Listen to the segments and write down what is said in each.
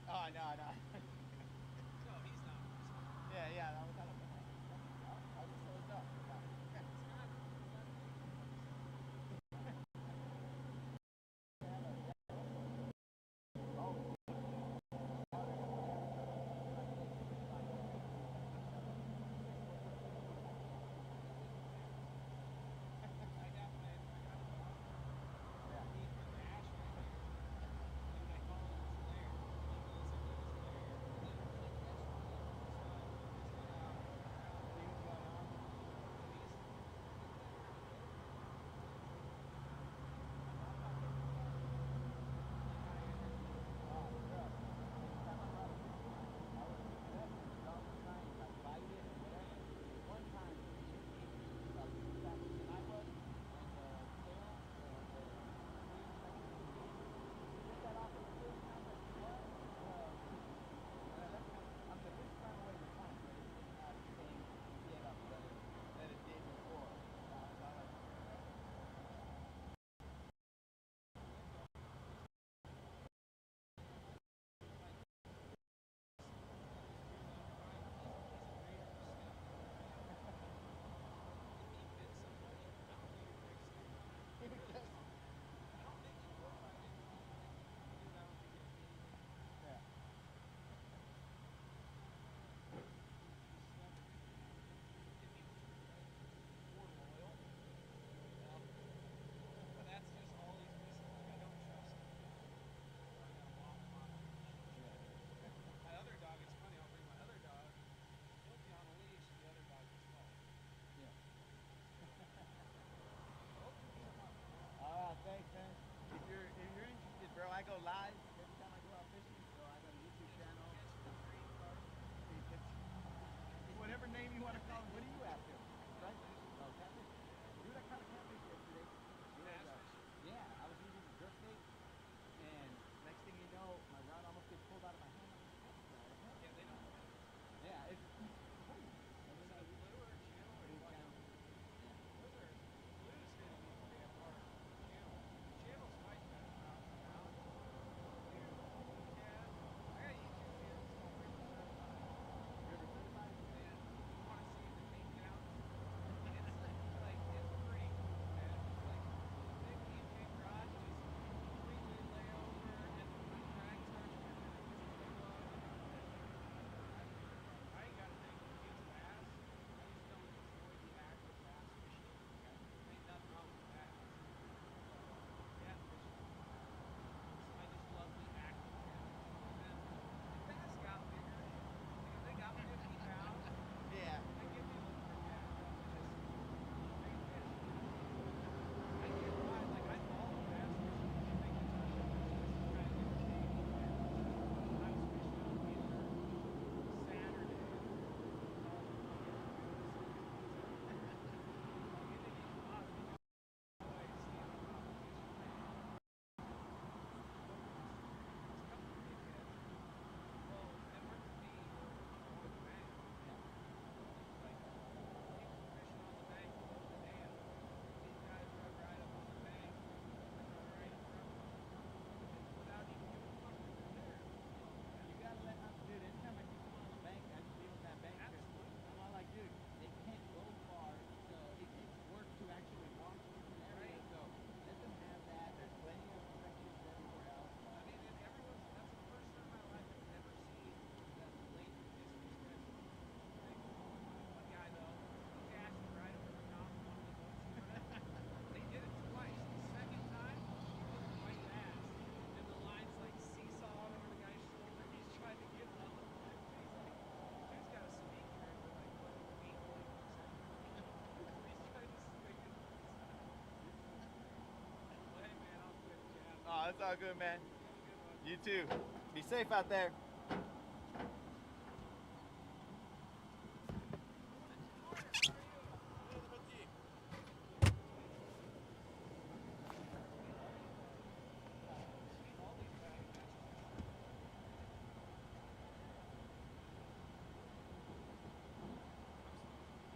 Oh, no, no. So he's not responsible. Yeah, yeah, that was kind of. I'll just slow it up. He's not taking it upon himself. I got a dog. He's been rash right here, and I call him his lair. He goes into his lair, and then like yesterday, so I let this kid out and run around, See what's going on? and he's been around everywhere. I'm not getting fed. Like I interviewed him. Oh, bro. Anytime I brought a fish in, I would let the dog try and like bite it or whatever. One time he hit me like faster than I was on the tail, the screen section of the game. He hit that off of the fish and I was like, what? And I let him, the fish ran away with fine, but it didn't have the same get up that it did before. So I was like, That dog like you're like fine. He's a breeder. Snap him up and have him back. If he bit somebody, I don't think it breaks the law. he was just, I don't think he would bite anyone. Like, dude, I don't think it'd be anything. yeah. He's stubborn, man. If he was like more loyal, well, that's just all he's missing. Like, I don't trust him, so I gotta walk him on a leash. Yeah. My other dog, it's funny. I'll bring my other dog. He'll be on a leash. The other dog just falls. Yeah. So, oh, beat him up. Thanks, man. If you're interested, bro, I go live every time I go out fishing. So I got a YouTube channel. Catch the green carp. Whatever name you want to call it. What are you after? Right? Catfish. Oh, catfish. Dude, I caught a catfish yesterday. It was Bass fishing. yeah. I was using a jerk bait, and next thing you know, my rod almost gets pulled out of my hand. I'm like, what the heck? Yeah, they don't quit. Yeah, it's crazy. And Was then that blue or channel or blue what? channel. Yeah. Those are blues hit them even damn hard. Channel. Channels fight better mouth to mouth. Dude, yeah. I got a YouTube channel. It's called River Certified. River certified? And if you want to see the takedowns, it's like it's pretty cool, man. Like the big EJ rod just completely lay over, and then my drag starts ripping and gets pulled up, and I ain't got a thing against bass. I just don't enjoy the act of bass fishing. Okay. Ain't nothing wrong with bass, but catfishing, I just love the act of catfishing. And then if bass got bigger, like if they got 50 pounds, Yeah. they get me a little more jacked up. Just big fish, I get why. Like I follow bass fishing because I think it's kind of entertaining. And I was fishing on Winter Saturday, and all the fucking moose and coons everywhere. I'll get in these spots because I see them on competition bait. But this couple dickheads. Well, they weren't the me or the bank. Yeah. Like people were fishing on the bank below the dam. These guys drove right up on the bank, drove right in front of them, and without even giving a fuck that they're there. Oh man, You gotta let them, dude. Anytime I see someone on the bank, I just leave them that bank because absolutely. I'm all like, dude, they can't go far, so it takes work to actually walk different areas. Right. So let them have that. There's plenty of sections everywhere else. I mean, and everyone's, that's the first time in my life I've ever seen them blatantly disrespect me. Like, one guy though, he dashed right over the top of one of the boats he went in. They did it twice. The second time, he hooked a white bass, and the line's like seesawing over the guy's shoulder. He's trying to get it on the line, and he's like, dude's got a speed character like fucking 800%. And he's trying to swing it on the side. Well, hey man, I'll quit jabbing. Oh, that's all good, man. You have a good one. You too. Be safe out there. Good morning. How are you? Sweet. All these matches are sweet.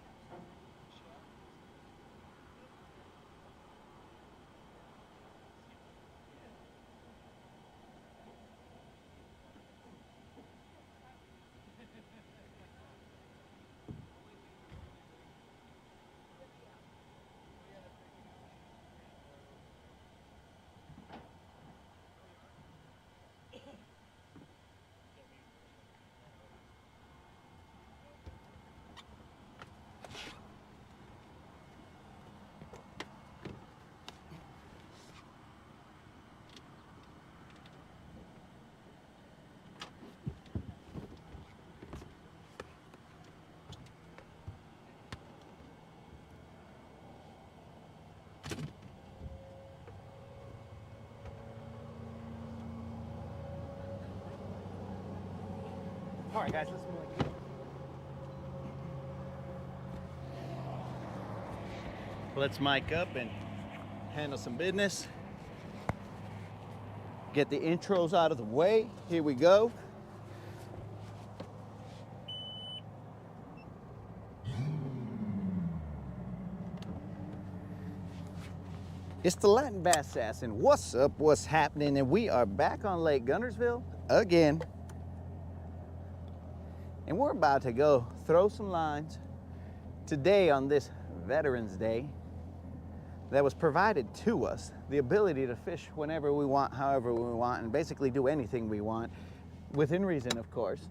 I'm supposed to be starting a chef business. Yeah. All right, guys, let's move. Let's mic up and handle some business. Get the intros out of the way. Here we go. It's the Latin Bass Assassin. What's up? What's happening? And we are back on Lake Guntersville again. And we're about to go throw some lines today on this Veterans Day that was provided to us. The ability to fish whenever we want, however we want, and basically do anything we want, within reason, of course.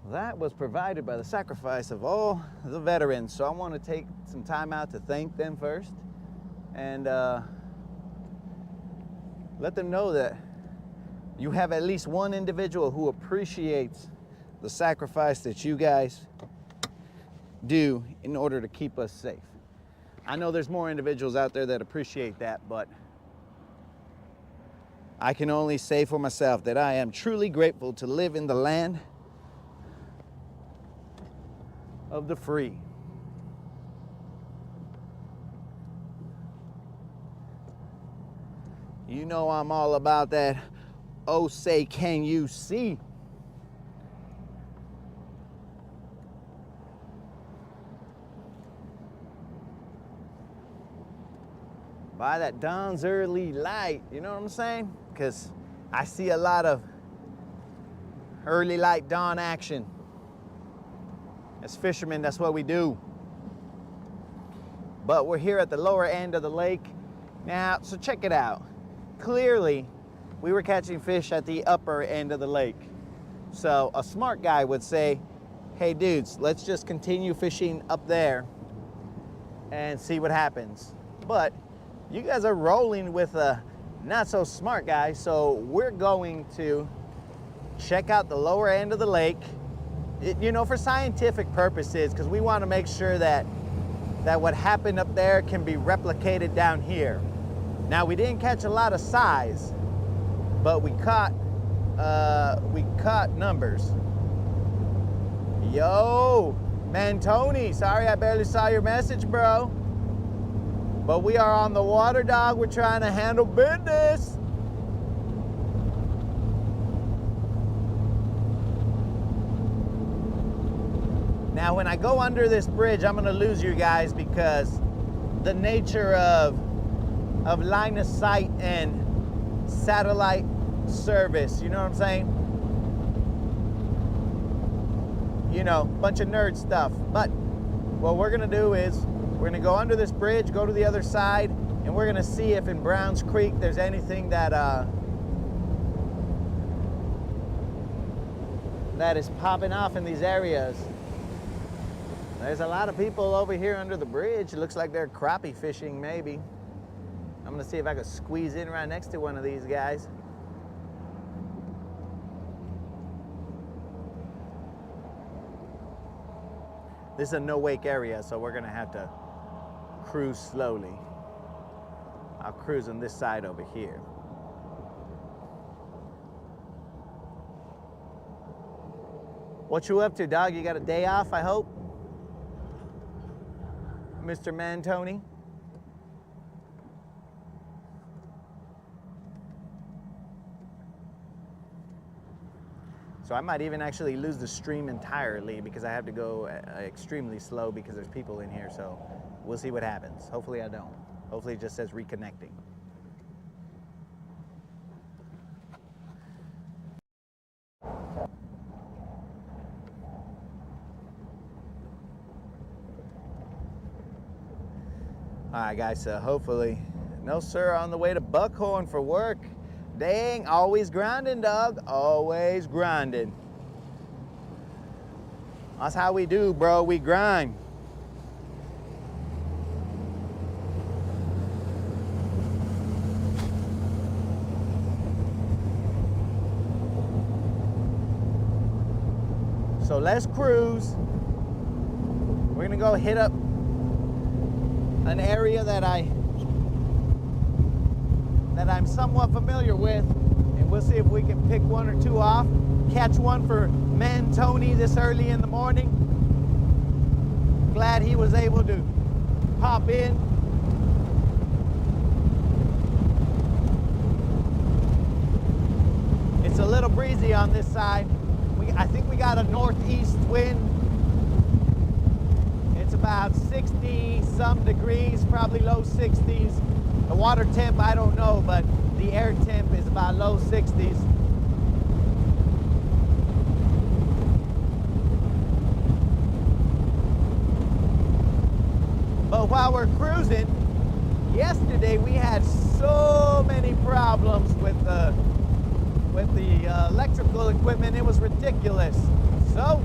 That was provided by the sacrifice of all the veterans. So I want to take some time out to thank them first. And let them know that you have at least one individual who appreciates the sacrifice that you guys do in order to keep us safe. I know there's more individuals out there that appreciate that, but I can only say for myself that I am truly grateful to live in the land of the free. You know I'm all about that. Oh, say, can you see? By that dawn's early light, you know what I'm saying? Because I see a lot of early light dawn action. As fishermen, that's what we do. But we're here at the lower end of the lake now, so check it out. Clearly, we were catching fish at the upper end of the lake. So a smart guy would say, hey dudes, let's just continue fishing up there and see what happens. But you guys are rolling with a not so smart guy, so we're going to check out the lower end of the lake, you know, for scientific purposes, because we want to make sure that what happened up there can be replicated down here. Now, we didn't catch a lot of size, but we caught numbers. Yo, man, Tony, sorry I barely saw your message, bro. But we are on the water, dog. We're trying to handle business. Now, when I go under this bridge, I'm gonna lose you guys because the nature of line of sight and satellite service, you know what I'm saying? You know, bunch of nerd stuff. But what we're gonna do is we're gonna go under this bridge, go to the other side, and we're gonna see if in Browns Creek there's anything that that is popping off in these areas. There's a lot of people over here under the bridge. It looks like they're crappie fishing, maybe. I'm gonna see if I can squeeze in right next to one of these guys. This is a no-wake area, so we're gonna have to cruise slowly. I'll cruise on this side over here. What you up to, dog? You got a day off, I hope? Mr. Mantoni? So I might even actually lose the stream entirely because I have to go extremely slow because there's people in here, so we'll see what happens. Hopefully I don't. Hopefully it just says reconnecting. All right, guys, so hopefully, no sir, on the way to Buckhorn for work. Dang, always grinding, dog, always grinding. That's how we do, bro, we grind. So let's cruise. We're gonna go hit up an area that I'm somewhat familiar with. and we'll see if we can pick one or two off. Catch one for man Tony this early in the morning. Glad he was able to pop in. It's a little breezy on this side. I think we got a northeast wind. It's about 60 some degrees, probably low 60s. The water temp, I don't know, but the air temp is about low 60s. But while we're cruising, yesterday we had so many problems with the electrical equipment. It was ridiculous. So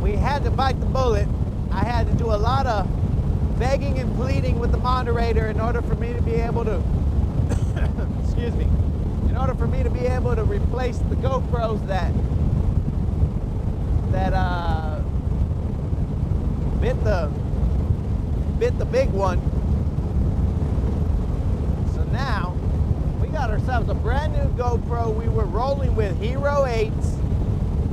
we had to bite the bullet. I had to do a lot of begging and pleading with the moderator in order for me to be able to excuse me, in order for me to be able to replace the GoPros that bit the big one. So now we got ourselves a brand new GoPro. We were rolling with Hero 8s,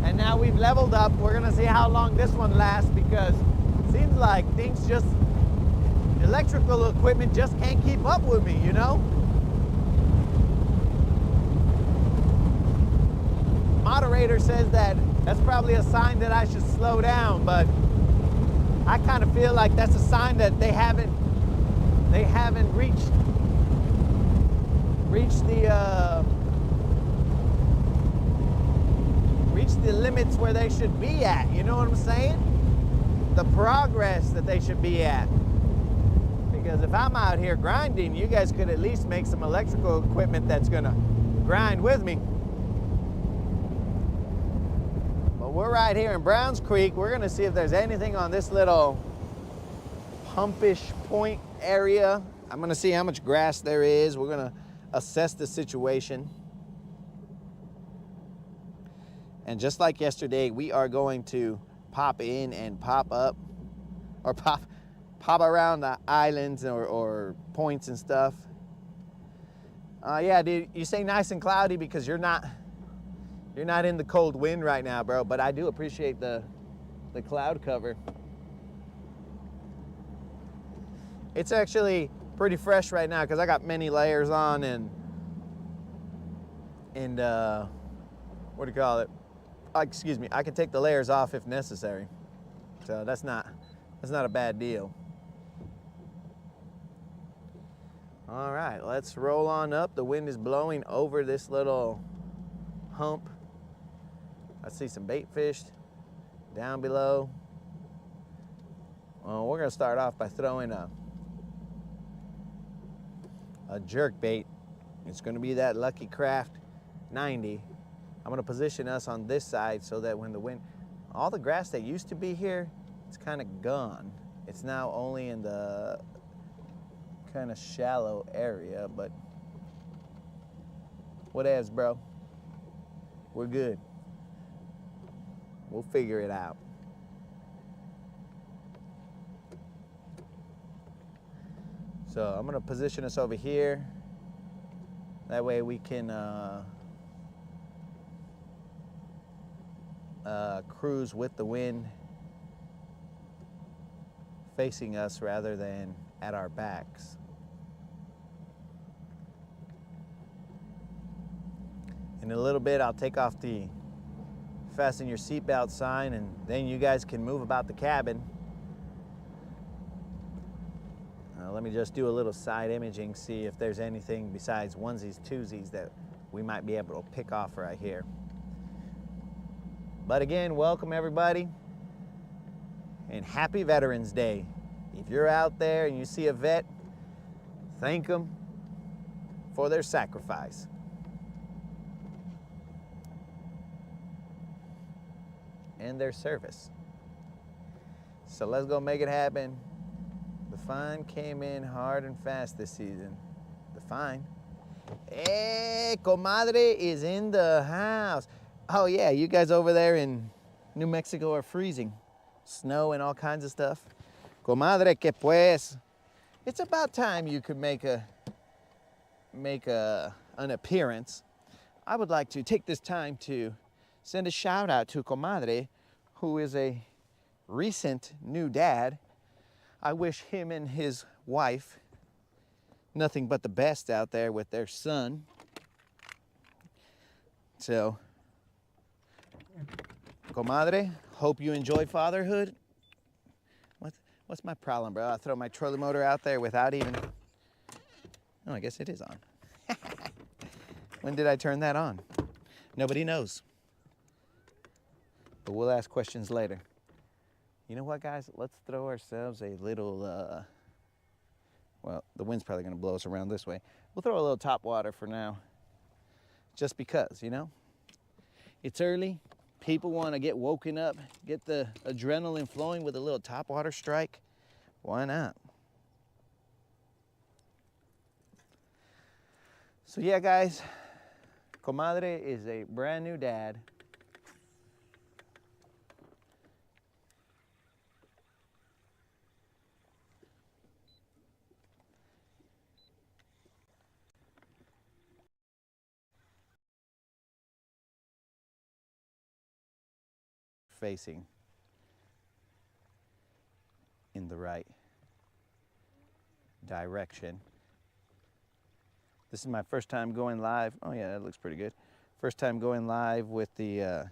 and now we've leveled up. We're gonna see how long this one lasts, because it seems like things just, electrical equipment just can't keep up with me, you know? Moderator says that that's probably a sign that I should slow down, but I kind of feel like that's a sign that they haven't reached the limits where they should be at. You know what I'm saying? The progress that they should be at. Because if I'm out here grinding, you guys could at least make some electrical equipment that's gonna grind with me. But we're right here in Browns Creek. We're gonna see if there's anything on this little pumpish point area. I'm gonna see how much grass there is. We're gonna assess the situation. And just like yesterday, we are going to pop in and pop up, or pop around the islands or points and stuff. Yeah, dude, you say nice and cloudy because you're not in the cold wind right now, bro, but I do appreciate the cloud cover. It's actually pretty fresh right now because I got many layers on and what do you call it? Excuse me, I can take the layers off if necessary. So that's not a bad deal. All right, let's roll on up. The wind is blowing over this little hump. I see some bait fish down below. Well, we're gonna start off by throwing a jerk bait. It's gonna be that Lucky Craft 90. I'm gonna position us on this side so that when the wind, all the grass that used to be here, it's kind of gone. It's now only in the kind of shallow area, but whatevs, bro. We're good. We'll figure it out. So I'm gonna position us over here. That way we can cruise with the wind facing us rather than at our backs. In a little bit, I'll take off the fasten your seatbelt sign, and then you guys can move about the cabin. Let me just do a little side imaging, see if there's anything besides onesies, twosies that we might be able to pick off right here. But again, welcome everybody, and happy Veterans Day. If you're out there and you see a vet, thank them for their sacrifice. And their service. So let's go make it happen. The fine came in hard and fast this season. The fine. Hey, comadre is in the house. Oh yeah, you guys over there in New Mexico are freezing. Snow and all kinds of stuff. Comadre, que pues. It's about time you could make make an appearance, I would like to take this time to send a shout out to Comadre, who is a recent new dad. I wish him and his wife nothing but the best out there with their son. So, Comadre, hope you enjoy fatherhood. What's my problem, bro? I throw my trolling motor out there without even... Oh, I guess it is on. When did I turn that on? Nobody knows. But we'll ask questions later. You know what, guys? Let's throw ourselves a little, well, the wind's probably gonna blow us around this way. We'll throw a little top water for now. Just because, you know? It's early. People want to get woken up, get the adrenaline flowing with a little top water strike. Why not? So yeah, guys, Comadre is a brand new dad. Facing in the right direction. This is my first time going live. Oh yeah, that looks pretty good. First time going live with the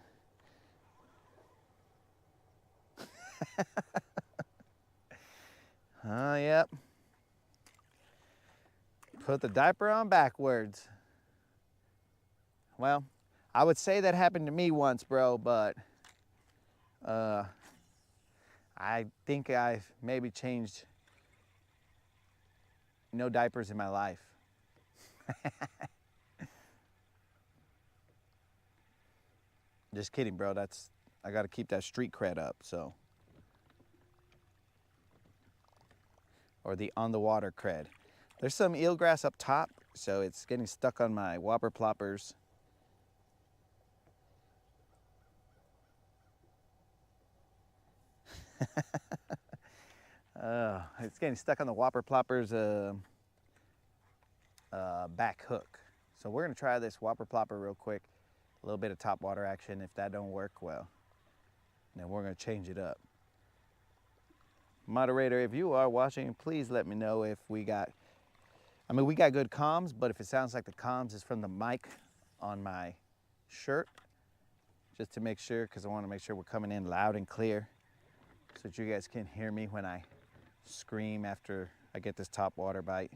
yep. Put the diaper on backwards. Well, I would say that happened to me once, bro, but I think I've maybe changed no diapers in my life. Just kidding, bro. I got to keep that street cred up, so. Or the on the water cred. There's some eelgrass up top, so it's getting stuck on my whopper ploppers. It's getting stuck on the whopper ploppers back hook. So we're gonna try this whopper plopper real quick. A little bit of top water action. If that don't work, well, then we're gonna change it up. Moderator, if you are watching, please let me know if we got, we got good comms, but if it sounds like the comms is from the mic on my shirt, just to make sure, because I want to make sure we're coming in loud and clear so that you guys can hear me when I scream after I get this top water bite.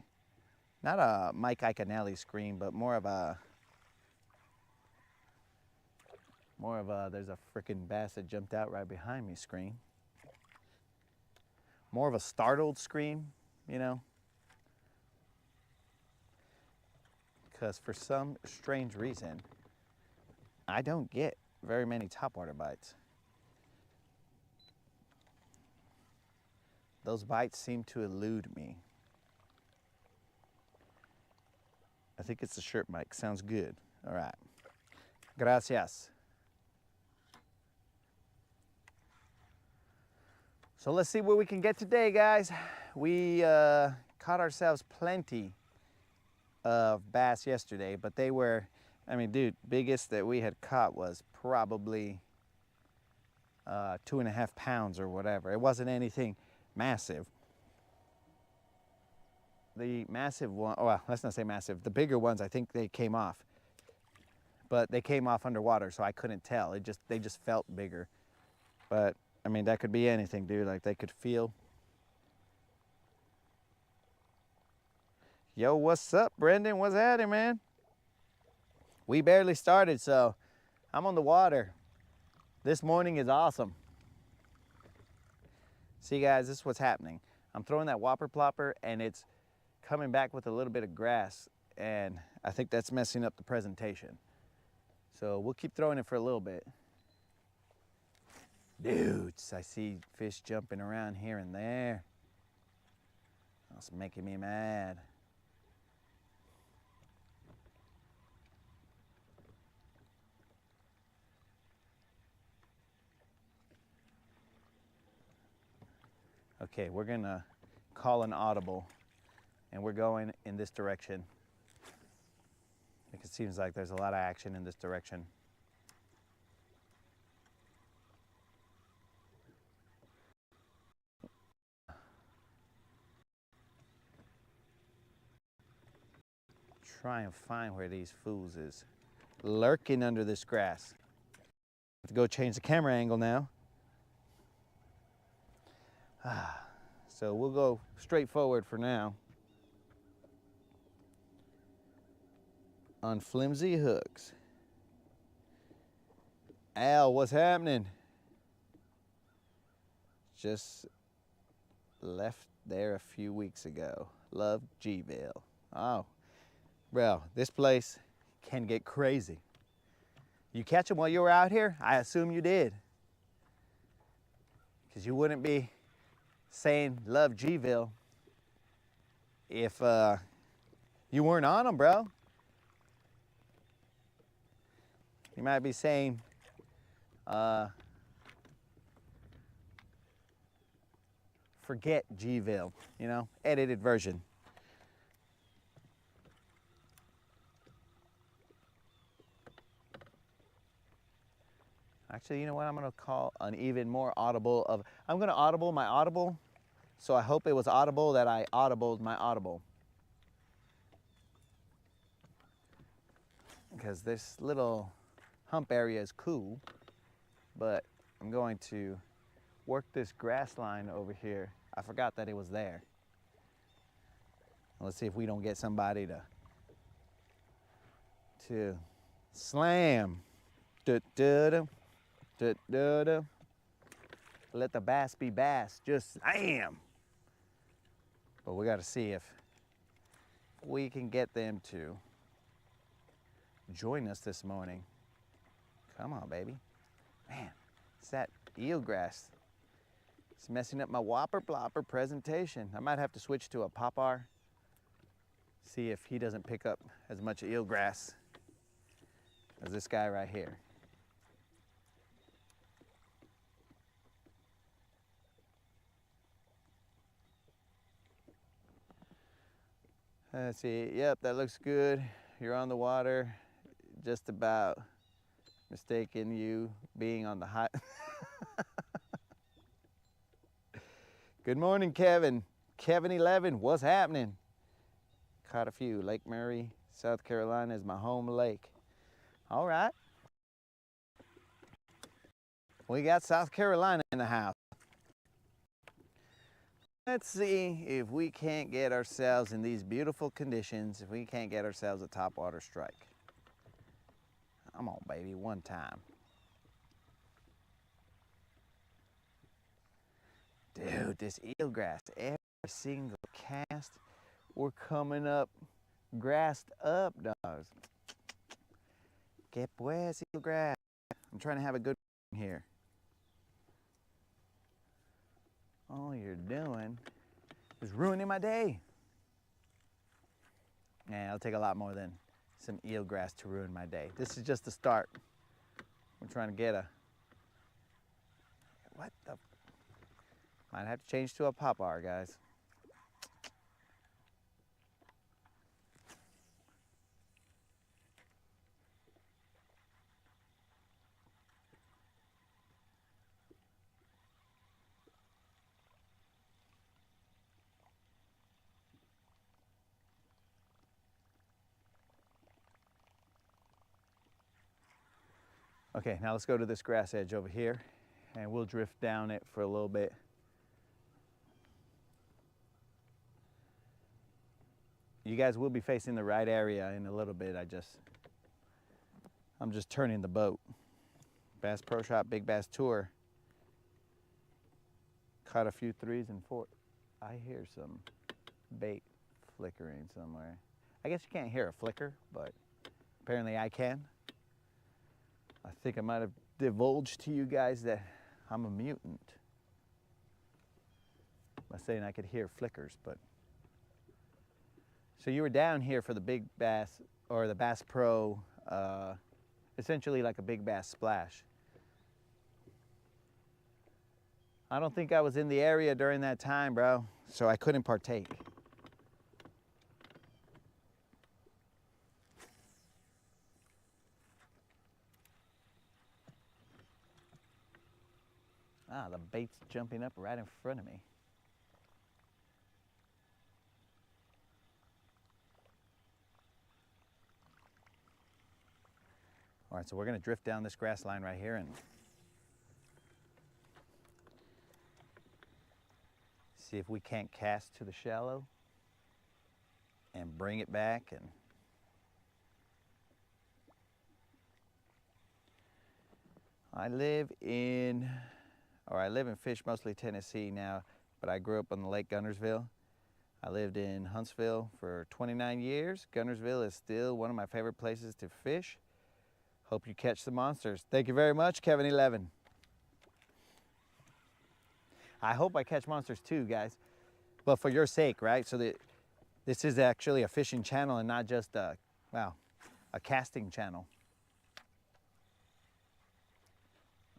Not a Mike Iaconelli scream, but more of a, there's a frickin' bass that jumped out right behind me scream. More of a startled scream, you know? Because for some strange reason, I don't get very many topwater bites. Those bites seem to elude me. I think it's the shirt mic. Sounds good. All right. Gracias. So let's see what we can get today, guys. We caught ourselves plenty of bass yesterday, but they were, dude, biggest that we had caught was probably 2.5 pounds or whatever. It wasn't anything massive. The massive one, well, let's not say massive. The bigger ones, I think they came off, but they came off underwater, so I couldn't tell. They just felt bigger. But that could be anything, dude. Like they could feel. Yo, what's up, Brendan? What's happening, man? We barely started, so I'm on the water. This morning is awesome. See, guys, this is what's happening. I'm throwing that whopper plopper, and it's coming back with a little bit of grass, and I think that's messing up the presentation. So we'll keep throwing it for a little bit. Dudes, I see fish jumping around here and there. That's making me mad. Okay, we're gonna call an audible, and we're going in this direction. seems like there's a lot of action in this direction. Try and find where these fools is lurking under this grass. Have to go change the camera angle now. So we'll go straight forward for now. On flimsy hooks. Al, what's happening? Just left there a few weeks ago. Love Gville. Oh, bro, this place can get crazy. You catch them while you were out here? I assume you did. Because you wouldn't be saying love Gville if you weren't on them, bro. You might be saying, forget Gville, you know, edited version. Actually, you know what? I'm gonna call an even more audible of, I'm gonna audible my audible. So I hope it was audible that I audibled my audible. Because this little hump area is cool, but I'm going to work this grass line over here. I forgot that it was there. Let's see if we don't get somebody to slam. Da-da-da. Da-da-da. Let the bass be bass, just slam. But we gotta see if we can get them to join us this morning. Come on, baby. Man, it's that eelgrass. It's messing up my whopper plopper presentation. I might have to switch to a popar. See if he doesn't pick up as much eelgrass as this guy right here. Let's see, yep, that looks good. You're on the water, just about mistaken you being on the hot. Good morning, Kevin. Kevin 11, what's happening? Caught a few. Lake Murray, South Carolina is my home lake. All right. We got South Carolina in the house. Let's see if we can't get ourselves in these beautiful conditions, if we can't get ourselves a topwater strike. Come on, baby, one time. Dude, this eelgrass, every single cast, we're coming up, grassed up, dogs. Que pues, eelgrass. I'm trying to have a good one here. All you're doing is ruining my day. Yeah, it'll take a lot more than some eelgrass to ruin my day. This is just the start. We're trying to get a, what the, might have to change to a popar, guys. Okay, now let's go to this grass edge over here and we'll drift down it for a little bit. You guys will be facing the right area in a little bit. I'm just turning the boat. Bass Pro Shop, Big Bass Tour. Caught a few 3s and 4s. I hear some bait flickering somewhere. I guess you can't hear a flicker, but apparently I can. I think I might have divulged to you guys that I'm a mutant by saying I could hear flickers, but. So you were down here for the Big Bass, or the Bass Pro, essentially like a Big Bass Splash. I don't think I was in the area during that time, bro, so I couldn't partake. Ah, the bait's jumping up right in front of me. All right, so we're gonna drift down this grass line right here and see if we can't cast to the shallow and bring it back. And I live in Fish Mostly, Tennessee now, but I grew up on the Lake Guntersville. I lived in Huntsville for 29 years. Guntersville is still one of my favorite places to fish. Hope you catch the monsters. Thank you very much, Kevin 11. I hope I catch monsters too, guys, but for your sake, right? So that this is actually a fishing channel and not just a casting channel.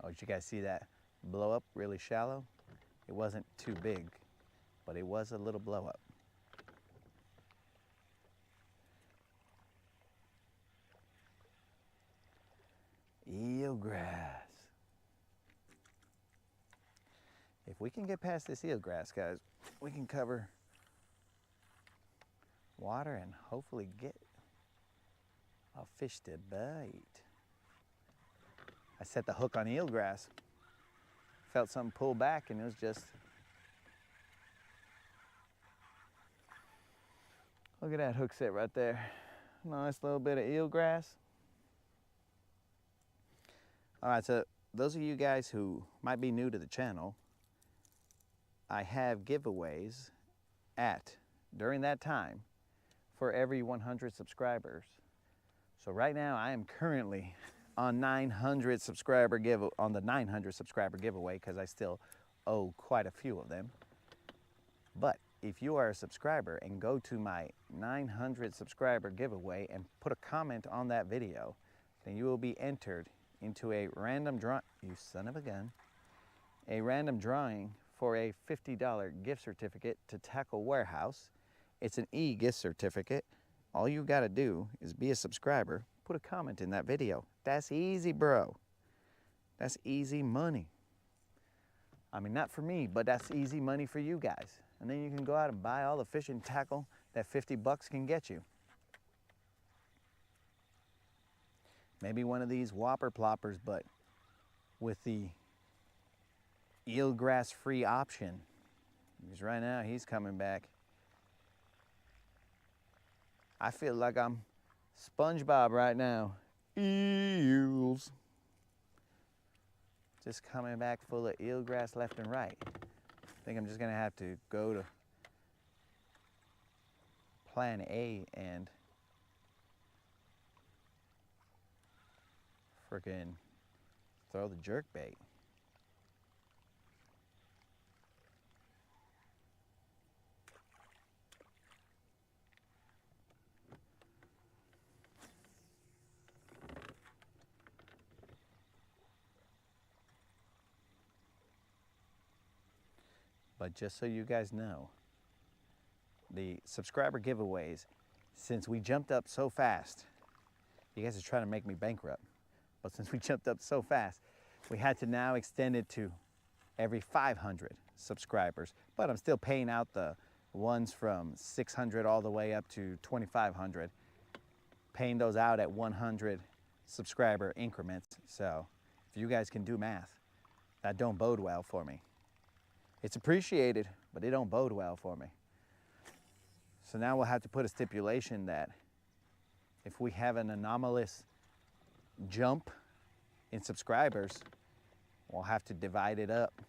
Oh, did you guys see that blow up really shallow? It wasn't too big, but it was a little blow up. Eelgrass. If we can get past this eelgrass, guys, we can cover water and hopefully get a fish to bite. I set the hook on eelgrass. Felt something pull back and it was just, look at that hook set right there. Nice little bit of eelgrass. All right, so those of you guys who might be new to the channel, I have giveaways during that time for every 100 subscribers. So right now I am currently on the 900 subscriber giveaway because I still owe quite a few of them. But if you are a subscriber and go to my 900 subscriber giveaway and put a comment on that video, then you will be entered into a random draw, you son of a gun, a random drawing for a $50 gift certificate to Tackle Warehouse. It's an e-gift certificate. All you gotta do is be a subscriber, put a comment in that video. That's easy, bro. That's easy money. I mean, not for me, but that's easy money for you guys. And then you can go out and buy all the fishing tackle that 50 bucks can get you. Maybe one of these whopper ploppers, but with the eelgrass free option. Because right now he's coming back. I feel like I'm SpongeBob right now. Eels. Just coming back full of eelgrass left and right. I think I'm just gonna have to go to plan A and frickin' throw the jerk bait. But just so you guys know, the subscriber giveaways, since we jumped up so fast, you guys are trying to make me bankrupt, but since we jumped up so fast, we had to now extend it to every 500 subscribers. But I'm still paying out the ones from 600 all the way up to 2,500, paying those out at 100 subscriber increments. So if you guys can do math, that don't bode well for me. It's appreciated, but it don't bode well for me. So now we'll have to put a stipulation that if we have an anomalous jump in subscribers, we'll have to divide it up.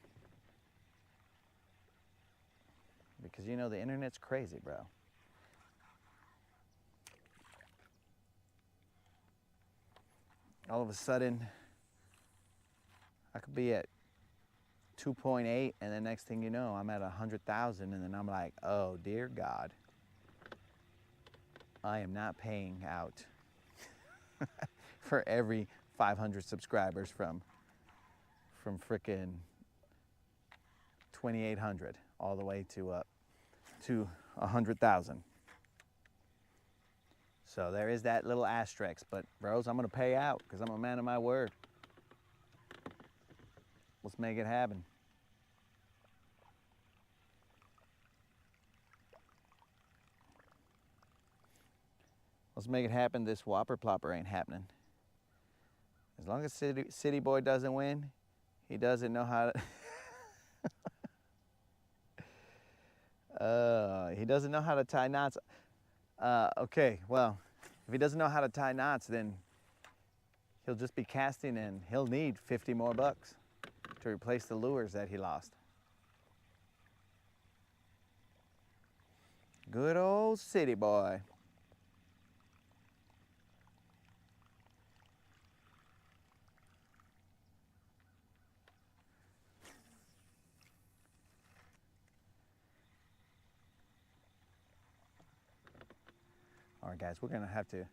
Because you know, the internet's crazy, bro. All of a sudden, I could be at 2.8, and the next thing you know, I'm at 100,000, and then I'm like, oh dear God, I am not paying out for every 500 subscribers from frickin' 2,800 all the way to 100,000. So there is that little asterisk, but bros, I'm gonna pay out because I'm a man of my word. Let's make it happen. Let's make it happen. This whopper plopper ain't happening. As long as City Boy doesn't win, he doesn't know how to. He doesn't know how to tie knots. Okay, well, if he doesn't know how to tie knots, then he'll just be casting and he'll need 50 more bucks to replace the lures that he lost. Good old City Boy. All right, guys, we're gonna have to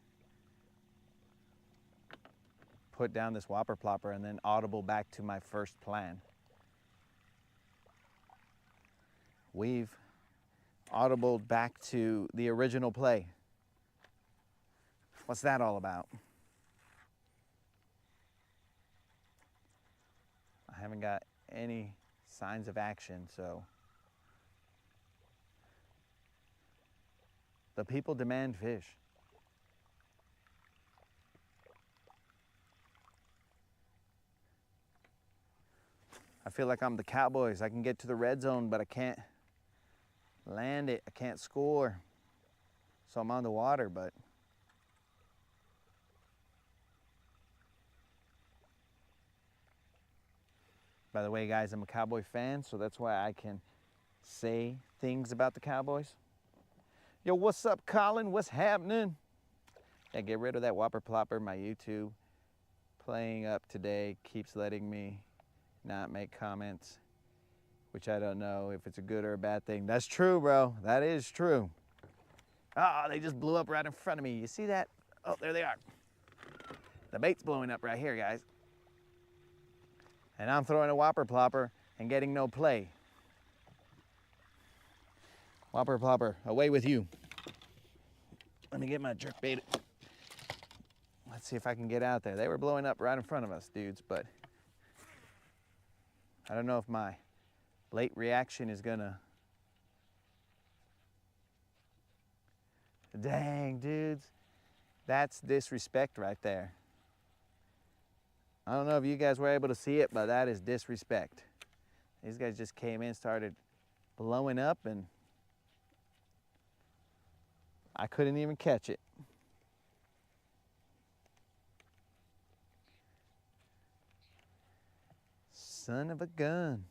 put down this whopper plopper and then audible back to my first plan. We've audibled back to the original play. What's that all about? I haven't got any signs of action, so the people demand fish. I feel like I'm the Cowboys. I can get to the red zone, but I can't land it. I can't score. So I'm on the water, but by the way, guys, I'm a Cowboy fan, so that's why I can say things about the Cowboys. Yo, what's up, Colin? What's happening? Yeah, get rid of that whopper plopper. My YouTube playing up today keeps letting me not make comments, which I don't know if it's a good or a bad thing. That's true, bro. That is true. Oh, they just blew up right in front of me. You see that? Oh, there they are. The bait's blowing up right here, guys. And I'm throwing a whopper plopper and getting no play. Whopper plopper, away with you. Let me get my jerk bait. Let's see if I can get out there. They were blowing up right in front of us, dudes, but I don't know if my late reaction is gonna. Dang, dudes. That's disrespect right there. I don't know if you guys were able to see it, but that is disrespect. These guys just came in, started blowing up, and I couldn't even catch it. Son of a gun.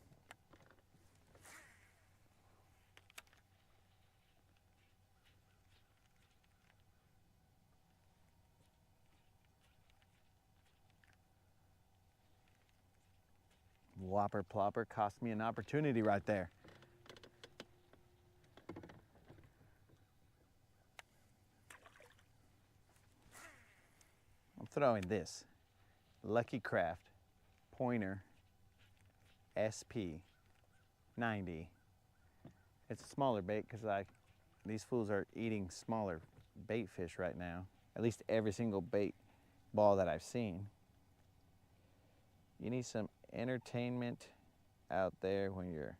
Whopper plopper cost me an opportunity right there. I'm throwing this Lucky Craft Pointer SP 90. It's a smaller bait because these fools are eating smaller bait fish right now. At least every single bait ball that I've seen. You need some entertainment out there when you're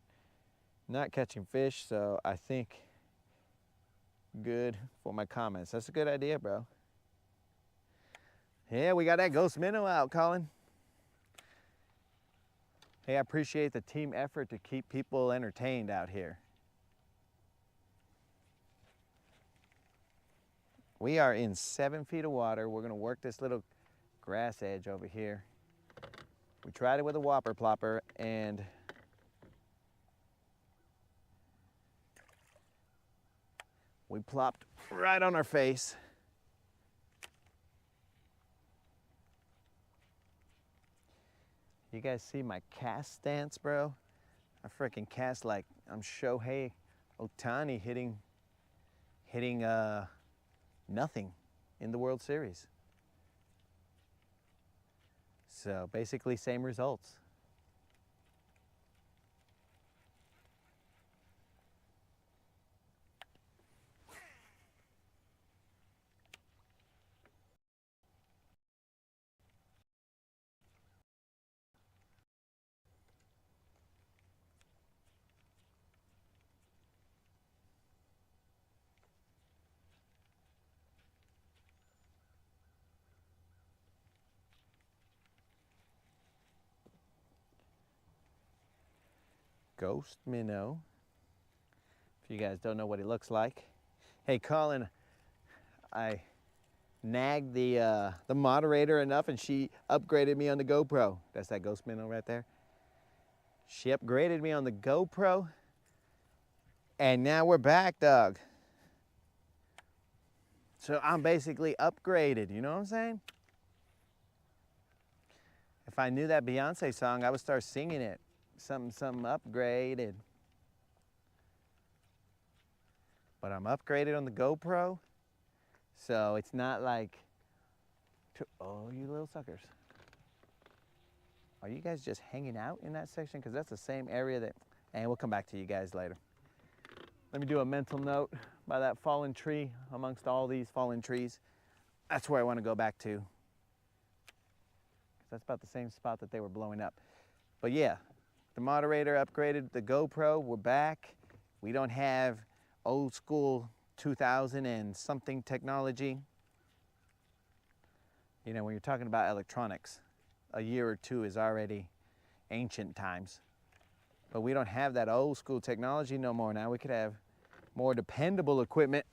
not catching fish, so I think good for my comments. That's a good idea, bro. Yeah, we got that ghost minnow out, Colin. Hey, I appreciate the team effort to keep people entertained out here. We are in 7 feet of water. We're gonna work this little grass edge over here. We tried it with a whopper plopper and we plopped right on our face. You guys see my cast stance, bro? I freaking cast like I'm Shohei Ohtani hitting nothing in the World Series. So basically same results. ghost minnow. If you guys don't know what he looks like. Hey, Colin, I nagged the moderator enough and she upgraded me on the GoPro. That's that ghost minnow right there. She upgraded me on the GoPro and now we're back, dog. So I'm basically upgraded, you know what I'm saying? If I knew that Beyonce song, I would start singing it. Something upgraded. But I'm upgraded on the GoPro, so it's not like, oh, you little suckers. Are you guys just hanging out in that section? Because that's the same area that, and we'll come back to you guys later. Let me do a mental note by that fallen tree, amongst all these fallen trees. That's where I want to go back to. That's about the same spot that they were blowing up. But yeah, the moderator upgraded the GoPro, we're back. We don't have old school 2000 and something technology. You know, when you're talking about electronics, a year or two is already ancient times. But we don't have that old school technology no more now. We could have more dependable equipment.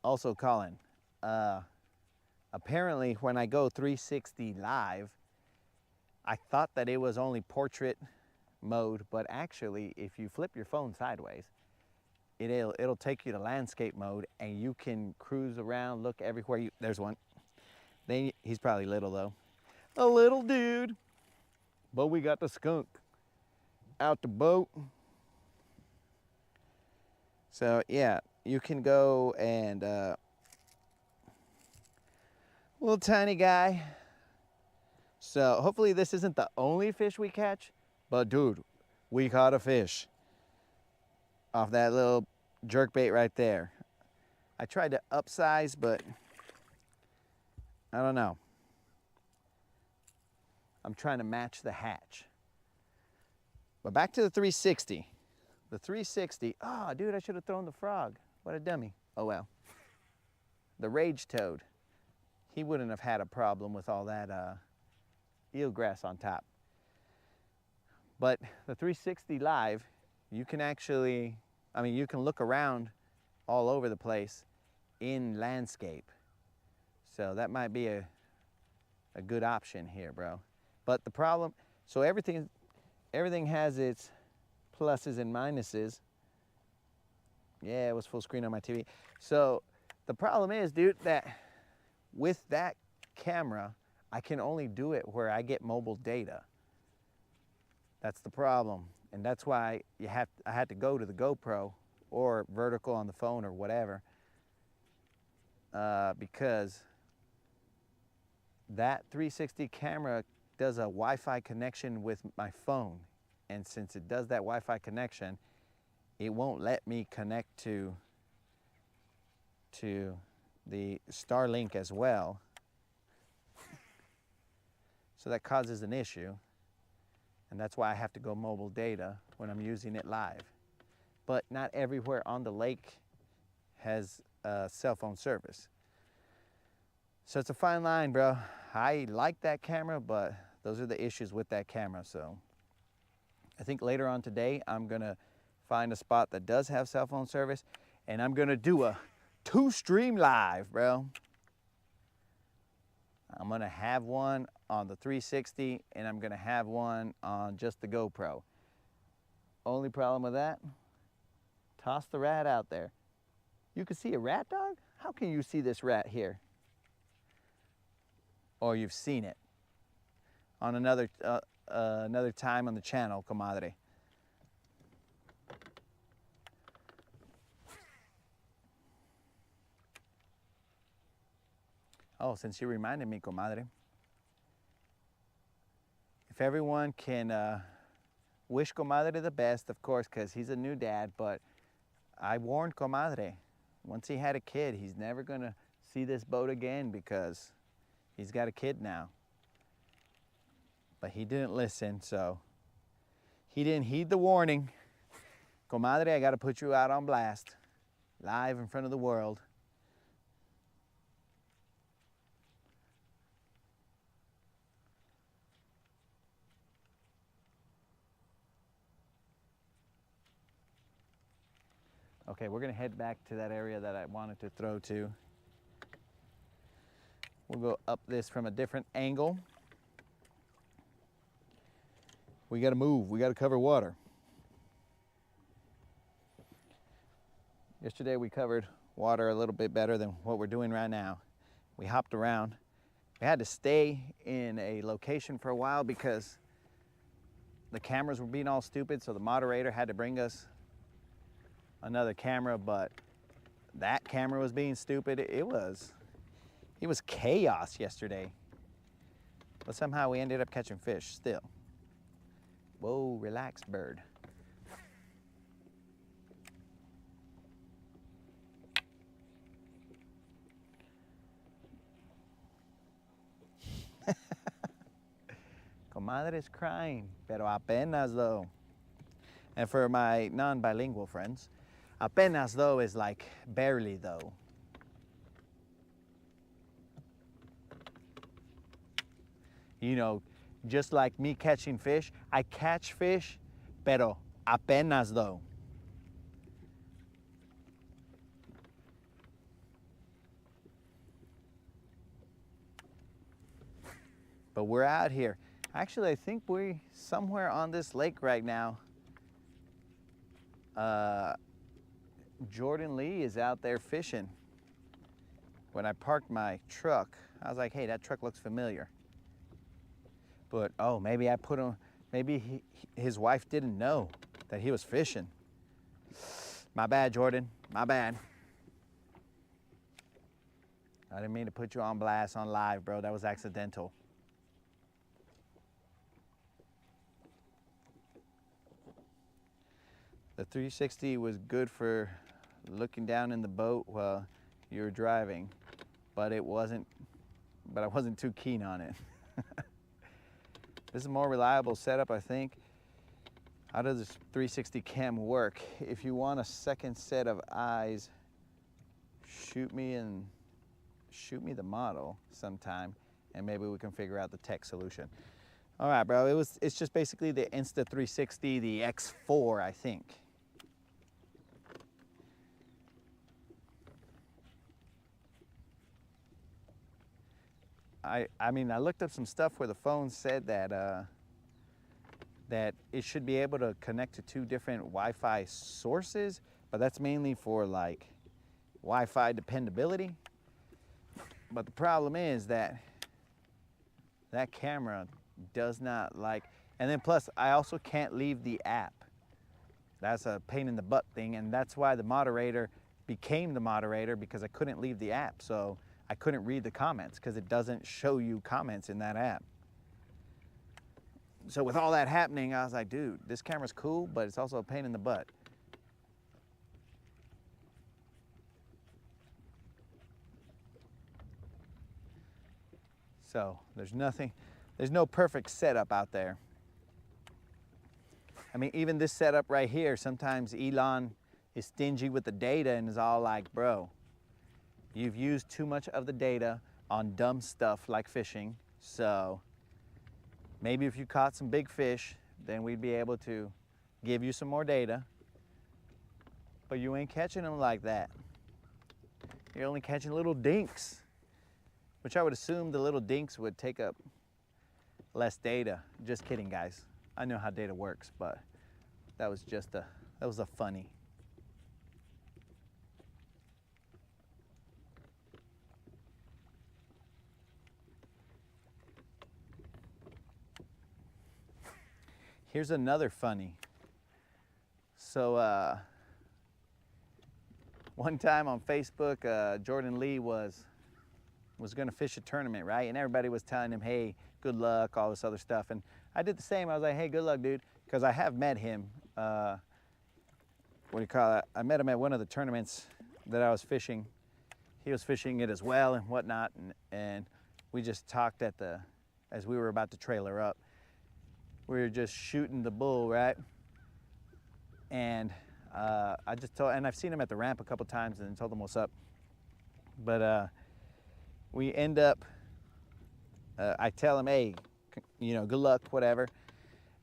Also, Colin, apparently when I go 360 live, I thought that it was only portrait mode, but actually if you flip your phone sideways, it'll take you to landscape mode and you can cruise around, look everywhere. There's one. He's probably little though. A little dude. But we got the skunk out the boat. So yeah, you can go and little tiny guy. So hopefully this isn't the only fish we catch, but dude, we caught a fish off that little jerkbait right there. I tried to upsize, but I don't know. I'm trying to match the hatch. But back to the 360. The 360, oh dude, I should have thrown the frog. What a dummy. Oh well. The rage toad, he wouldn't have had a problem with all that eelgrass on top. But the 360 live, you can actually, you can look around all over the place in landscape. So that might be a good option here, bro. But the problem, so everything has its pluses and minuses. Yeah, it was full screen on my TV. So the problem is, dude, that with that camera, I can only do it where I get mobile data. That's the problem. And that's why I had to go to the GoPro or vertical on the phone or whatever, because that 360 camera does a Wi-Fi connection with my phone. And since it does that Wi-Fi connection, it won't let me connect to the Starlink as well. So that causes an issue. And that's why I have to go mobile data when I'm using it live. But not everywhere on the lake has cell phone service. So it's a fine line, bro. I like that camera, but those are the issues with that camera. So I think later on today, I'm gonna find a spot that does have cell phone service, and I'm gonna do a 2-stream live, bro. I'm gonna have one on the 360, and I'm gonna have one on just the GoPro. Only problem with that, toss the rat out there. You can see a rat, dog? How can you see this rat here? Or you've seen it on another time on the channel, comadre. Oh, since you reminded me, comadre, if everyone can wish comadre the best, of course, because he's a new dad, but I warned comadre, once he had a kid, he's never gonna see this boat again because he's got a kid now. But he didn't listen, so he didn't heed the warning. Comadre, I gotta put you out on blast, live in front of the world. Okay, we're gonna head back to that area that I wanted to throw to. We'll go up this from a different angle. We gotta move, we gotta cover water. Yesterday we covered water a little bit better than what we're doing right now. We hopped around. We had to stay in a location for a while because the cameras were being all stupid, so the moderator had to bring us another camera, but that camera was being stupid. It was chaos yesterday. But somehow we ended up catching fish still. Whoa, relax, bird. Comadre's crying, pero apenas though. And for my non-bilingual friends, apenas though is like barely though. You know, just like me catching fish, I catch fish, pero apenas though. But we're out here. Actually, I think we're somewhere on this lake right now. Jordan Lee is out there fishing. When I parked my truck, I was like, hey, that truck looks familiar. But, oh, maybe I put him, maybe his wife didn't know that he was fishing. My bad, Jordan, my bad. I didn't mean to put you on blast on live, bro. That was accidental. The 360 was good for looking down in the boat while you were driving, but I wasn't too keen on it. This is a more reliable setup, I think. How does this 360 cam work? If you want a second set of eyes, shoot me the model sometime, and maybe we can figure out the tech solution. All right, bro, it's just basically the Insta360, the X4, I think. I mean, I looked up some stuff where the phone said that that it should be able to connect to 2 different Wi-Fi sources, but that's mainly for like Wi-Fi dependability. But the problem is that that camera does not like, and then plus I also can't leave the app. That's a pain in the butt thing, and that's why the moderator became the moderator, because I couldn't leave the app. So I couldn't read the comments because it doesn't show you comments in that app. So with all that happening, I was like, dude, this camera's cool, but it's also a pain in the butt. So there's no perfect setup out there. I mean, even this setup right here, sometimes Elon is stingy with the data and is all like, bro, you've used too much of the data on dumb stuff like fishing, so maybe if you caught some big fish, then we'd be able to give you some more data, but you ain't catching them like that. You're only catching little dinks, which I would assume the little dinks would take up less data. Just kidding, guys. I know how data works, but that was a funny. Here's another funny. So one time on Facebook, Jordan Lee was gonna fish a tournament, right? And everybody was telling him, hey, good luck, all this other stuff. And I did the same. I was like, hey, good luck, dude. Because I have met him, what do you call it? I met him at one of the tournaments that I was fishing. He was fishing it as well and whatnot. And we just talked as we were about to trailer up. We were just shooting the bull, right? And I just told, and I've seen him at the ramp a couple times and told him what's up. But we end up, I tell him, hey, you know, good luck, whatever.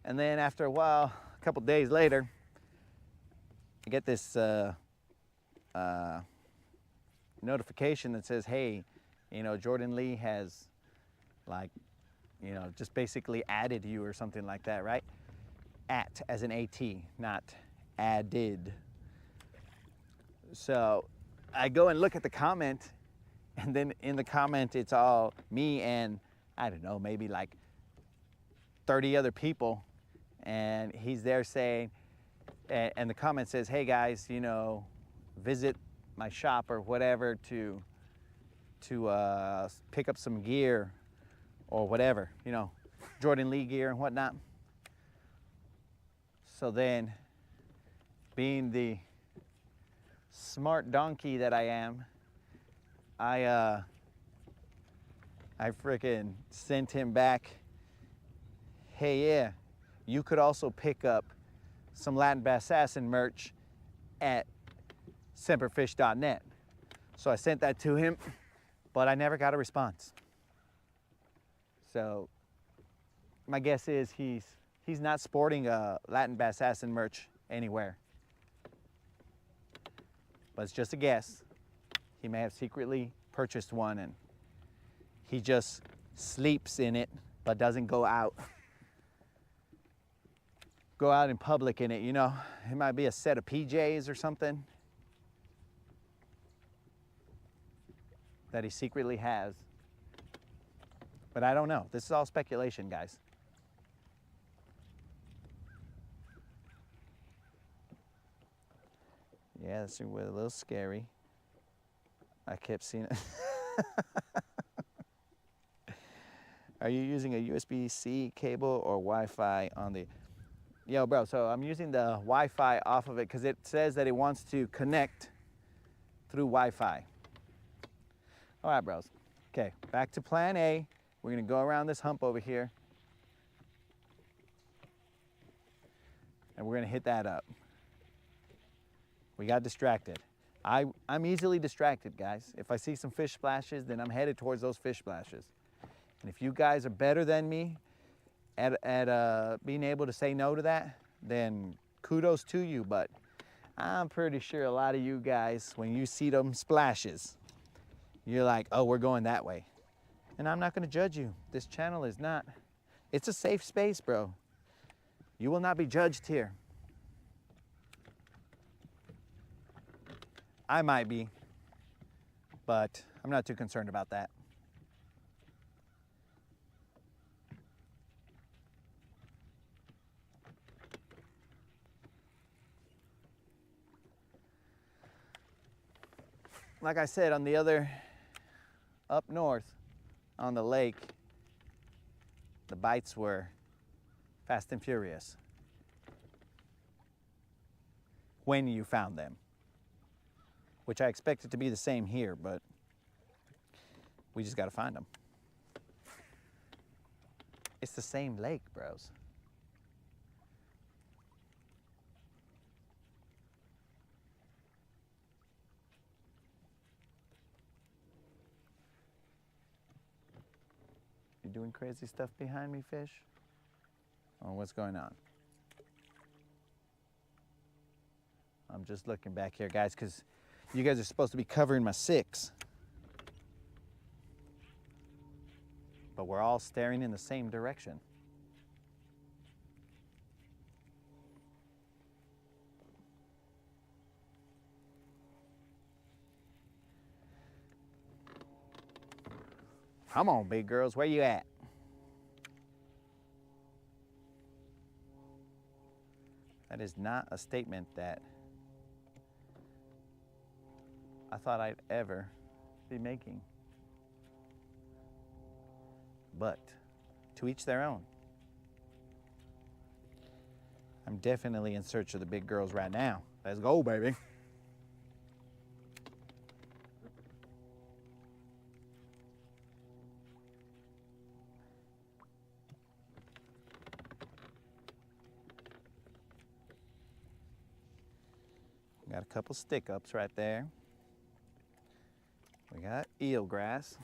And then after a while, a couple days later, I get this notification that says, hey, you know, Jordan Lee has, like, you know, just basically added you or something like that, right? At as an AT, not added. So I go and look at the comment, and then in the comment it's all me and I don't know, maybe like 30 other people, and he's there saying, and the comment says, hey guys, you know, visit my shop or whatever to pick up some gear or whatever, you know, Jordan Lee gear and whatnot. So then, being the smart donkey that I am, I freaking sent him back, hey, yeah, you could also pick up some Latin Bassassin merch at semperfish.net. So I sent that to him, but I never got a response. So my guess is he's not sporting a Latin Bassassin merch anywhere. But it's just a guess. He may have secretly purchased one and he just sleeps in it but doesn't go out in public in it, you know. It might be a set of PJs or something that he secretly has. But I don't know. This is all speculation, guys. Yeah, this was a little scary. I kept seeing it. Are you using a USB-C cable or Wi-Fi on the... Yo, bro, so I'm using the Wi-Fi off of it because it says that it wants to connect through Wi-Fi. All right, bros. Okay, back to plan A. We're gonna go around this hump over here. And we're gonna hit that up. We got distracted. I'm easily distracted, guys. If I see some fish splashes, then I'm headed towards those fish splashes. And if you guys are better than me at being able to say no to that, then kudos to you. But I'm pretty sure a lot of you guys, when you see them splashes, you're like, oh, we're going that way. And I'm not gonna judge you. This channel is not. It's a safe space, bro. You will not be judged here. I might be, but I'm not too concerned about that. Like I said, on the other, up north on the lake, the bites were fast and furious when you found them, which I expected to be the same here, but we just gotta find them. It's the same lake, bros. You doing crazy stuff behind me, fish? Or what's going on? I'm just looking back here, guys, because you guys are supposed to be covering my 6. But we're all staring in the same direction. Come on, big girls, where you at? That is not a statement that I thought I'd ever be making. But to each their own. I'm definitely in search of the big girls right now. Let's go, baby. Got a couple stick-ups right there. We got eelgrass.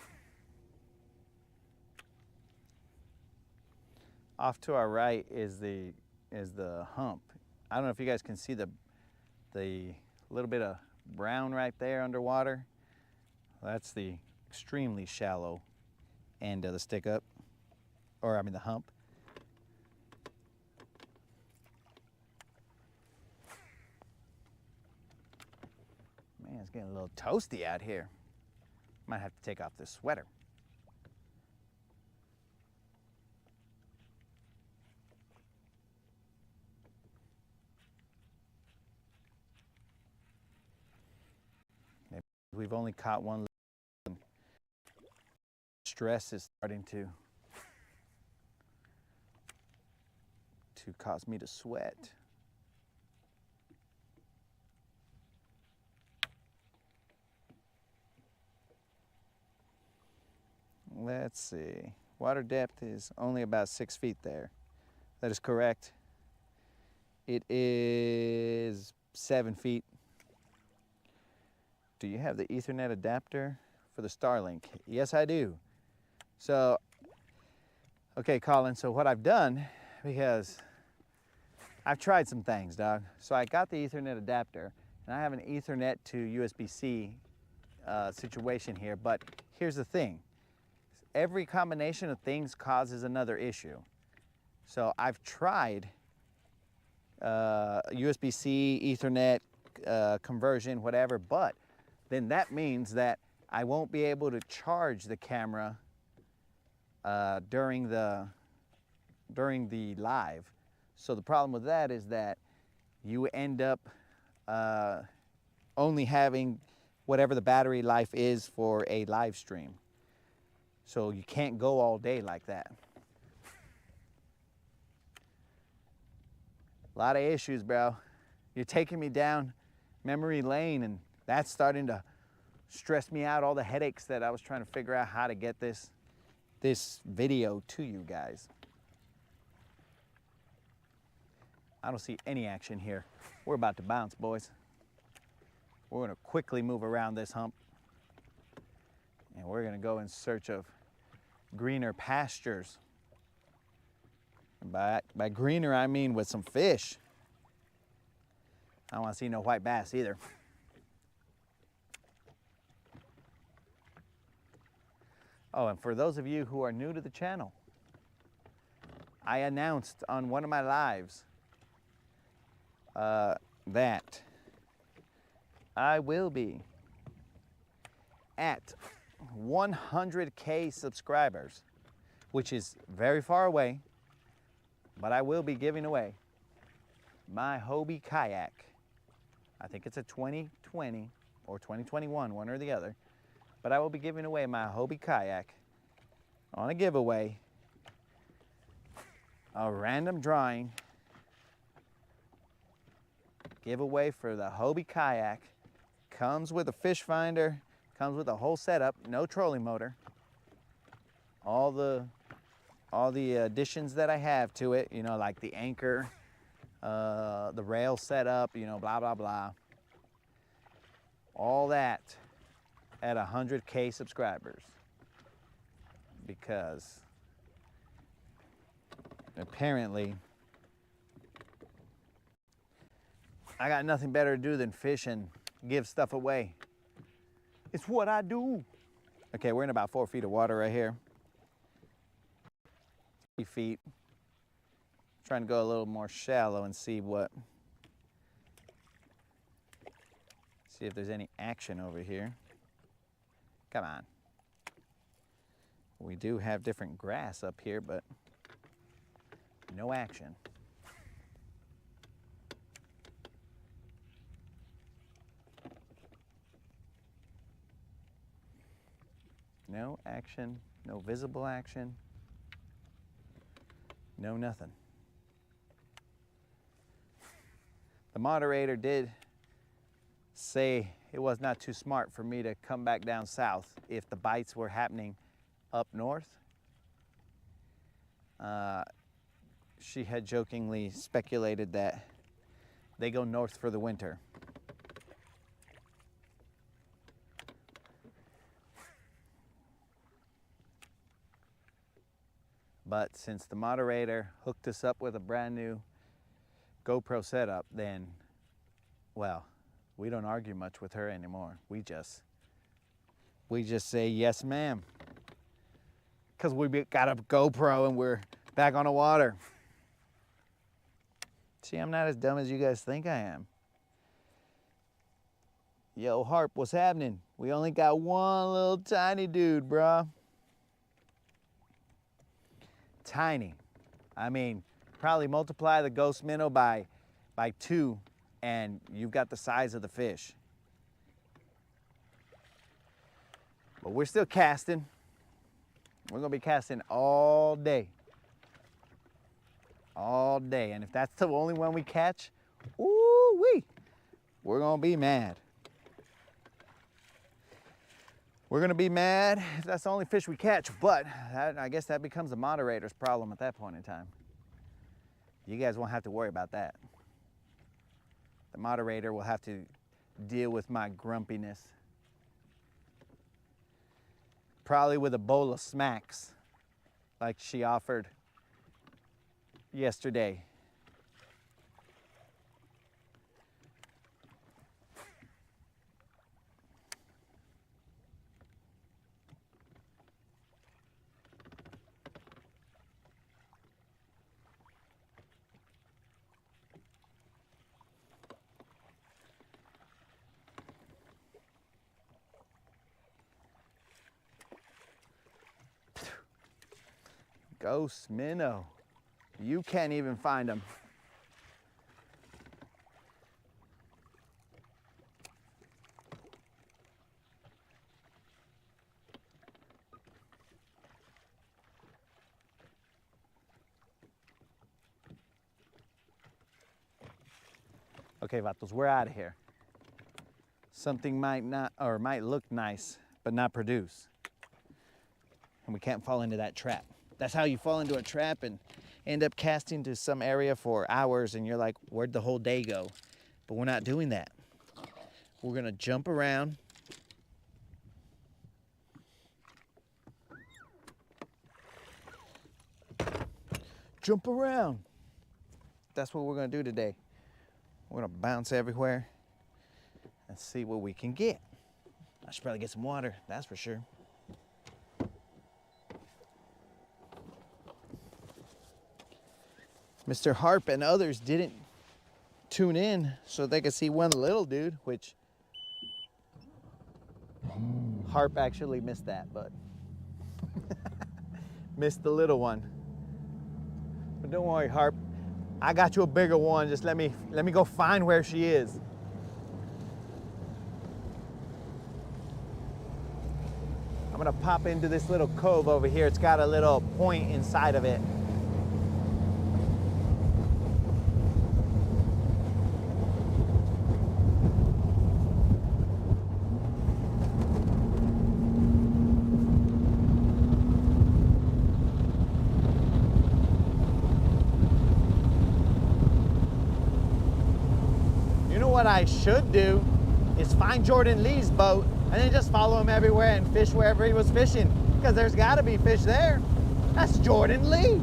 Off to our right is the hump. I don't know if you guys can see the little bit of brown right there underwater, that's the extremely shallow end of the stick up, or I mean the hump. Man, it's getting a little toasty out here. Might have to take off this sweater. Maybe we've only caught one. Stress is starting to cause me to sweat. Let's see. Water depth is only about 6 feet there. That is correct. It is 7 feet. Do you have the Ethernet adapter for the Starlink? Yes, I do. So, okay, Colin, so what I've done, because I've tried some things, dog. So I got the Ethernet adapter, and I have an Ethernet to USB-C situation here, but here's the thing. Every combination of things causes another issue. So I've tried USB-C, Ethernet conversion, whatever, but then that means that I won't be able to charge the camera during the live. So the problem with that is that you end up only having whatever the battery life is for a live stream. So you can't go all day like that. A lot of issues, bro. You're taking me down memory lane, and that's starting to stress me out, all the headaches that I was trying to figure out how to get this video to you guys. I don't see any action here. We're about to bounce, boys. We're gonna quickly move around this hump, and we're gonna go in search of greener pastures. And by greener, I mean with some fish. I don't wanna see no white bass either. Oh, and for those of you who are new to the channel, I announced on one of my lives that I will be at 100K subscribers, which is very far away, but I will be giving away my Hobie kayak. I think it's a 2020 or 2021, one or the other, but I will be giving away my Hobie kayak on a giveaway, a random drawing giveaway for the Hobie kayak. Comes with a fish finder, comes with a whole setup, no trolling motor. All the additions that I have to it, you know, like the anchor, the rail setup, you know, blah, blah, blah. All that at 100K subscribers. Because apparently I got nothing better to do than fish and give stuff away. It's what I do. Okay, we're in about 4 feet of water right here. 3 feet. Trying to go a little more shallow and see if there's any action over here. Come on. We do have different grass up here, but no action. No action, no visible action, no nothing. The moderator did say it was not too smart for me to come back down south if the bites were happening up north. She had jokingly speculated that they go north for the winter. But since the moderator hooked us up with a brand new GoPro setup, then, well, We don't argue much with her anymore. We just say yes, ma'am. Because we got a GoPro and we're back on the water. See, I'm not as dumb as you guys think I am. Yo, Harp, what's happening? We only got one little tiny dude, bruh. Tiny. I mean, probably multiply the ghost minnow by 2 and you've got the size of the fish. But we're still casting. We're gonna be casting all day. All day. And if that's the only one we catch, ooh-wee, we're gonna be mad. We're gonna be mad if that's the only fish we catch, but I guess that becomes the moderator's problem at that point in time. You guys won't have to worry about that. The moderator will have to deal with my grumpiness. Probably with a bowl of smacks like she offered yesterday. Ghost minnow. You can't even find them. Okay, vatos, we're out of here. Something might look nice, but not produce. And we can't fall into that trap. That's how you fall into a trap and end up casting to some area for hours and you're like, where'd the whole day go? But we're not doing that. We're gonna jump around. Jump around. That's what we're gonna do today. We're gonna bounce everywhere and see what we can get. I should probably get some water, that's for sure. Mr. Harp and others didn't tune in so they could see one little dude, which Harp actually missed that, but missed the little one. But don't worry, Harp. I got you a bigger one. Just let me go find where she is. I'm gonna pop into this little cove over here. It's got a little point inside of it. What I should do is find Jordan Lee's boat and then just follow him everywhere and fish wherever he was fishing, because there's got to be fish there. That's Jordan Lee.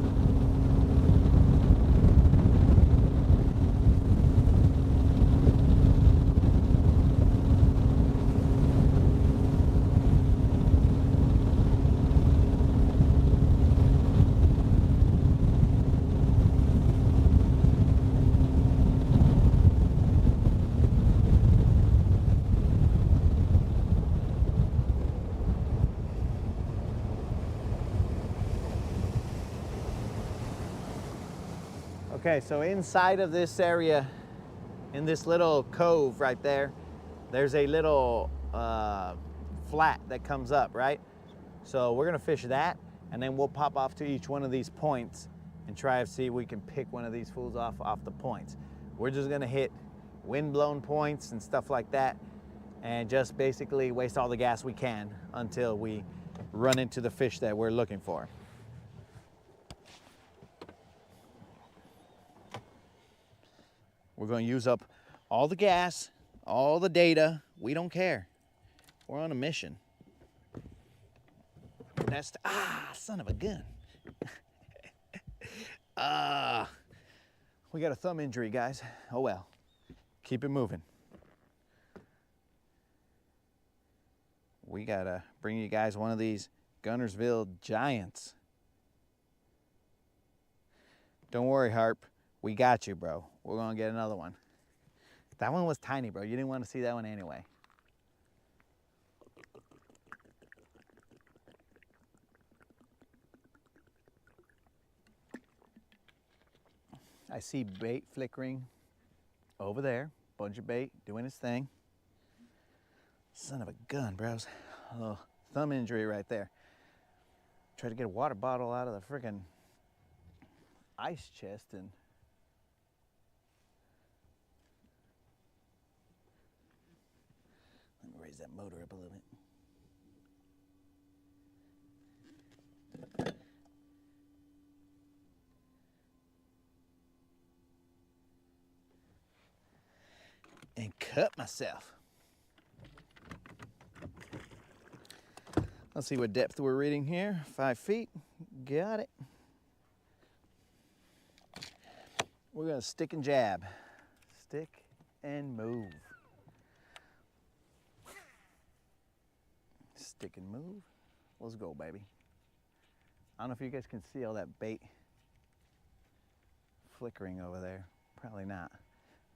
Okay, so inside of this area, in this little cove right there, there's a little flat that comes up, right? So we're gonna fish that, and then we'll pop off to each one of these points and try to see if we can pick one of these fools off the points. We're just gonna hit wind-blown points and stuff like that, and just basically waste all the gas we can until we run into the fish that we're looking for. We're going to use up all the gas, all the data. We don't care. We're on a mission. That's son of a gun. We got a thumb injury, guys. Oh well. Keep it moving. we gotta bring you guys one of these Guntersville giants. Don't worry, Harp. We got you, bro. We're gonna get another one. That one was tiny, bro. You didn't want to see that one anyway. I see bait flickering over there. Bunch of bait doing its thing. Son of a gun, bros. A little thumb injury right there. Tried to get a water bottle out of the freaking ice chest and let me raise that motor up a little bit. And cut myself. Let's see what depth we're reading here. 5 feet. Got it. We're gonna stick and jab. Stick and move. Stick and move. Let's go, baby. I don't know if you guys can see all that bait flickering over there. Probably not.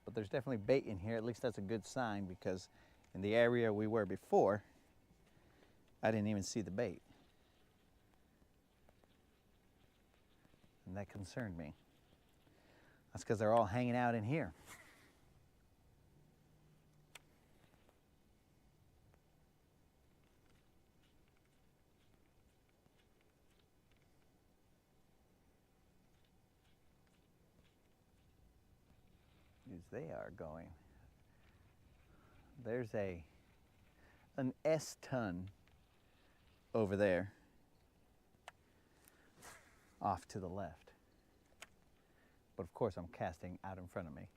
But there's definitely bait in here. At least that's a good sign, because in the area we were before, I didn't even see the bait. And that concerned me. That's because they're all hanging out in here. As they are going. There's an S-ton over there off to the left. But of course I'm casting out in front of me.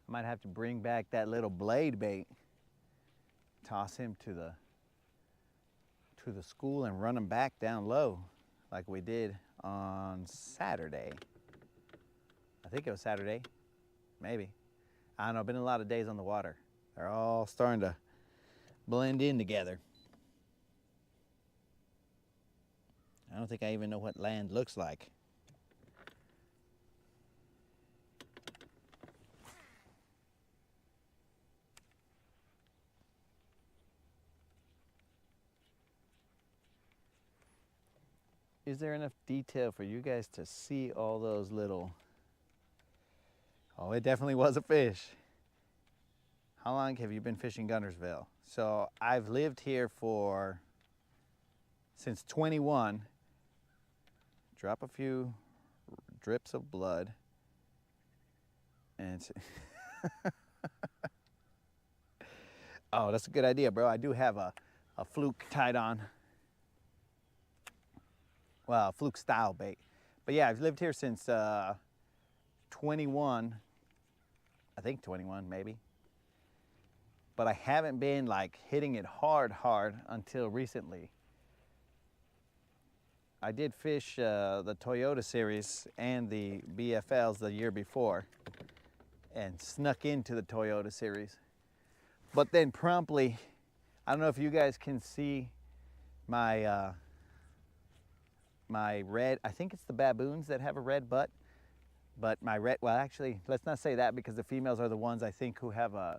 I might have to bring back that little blade bait, toss him to the school and run him back down low like we did on Saturday. I think it was Saturday, maybe. I don't know, been a lot of days on the water. They're all starting to blend in together. I don't think I even know what land looks like. Is there enough detail for you guys to see all those little... Oh, it definitely was a fish. How long have you been fishing Guntersville? So I've lived here since 21. Drop a few drips of blood. And oh, that's a good idea, bro. I do have a fluke tied on. Well, fluke style bait. But yeah, I've lived here since 21, I think 21 maybe. But I haven't been like hitting it hard until recently. I did fish the Toyota series and the BFLs the year before and snuck into the Toyota series. But then promptly, I don't know if you guys can see my my red, I think it's the baboons that have a red butt, but my red, well actually, let's not say that because the females are the ones I think who have a,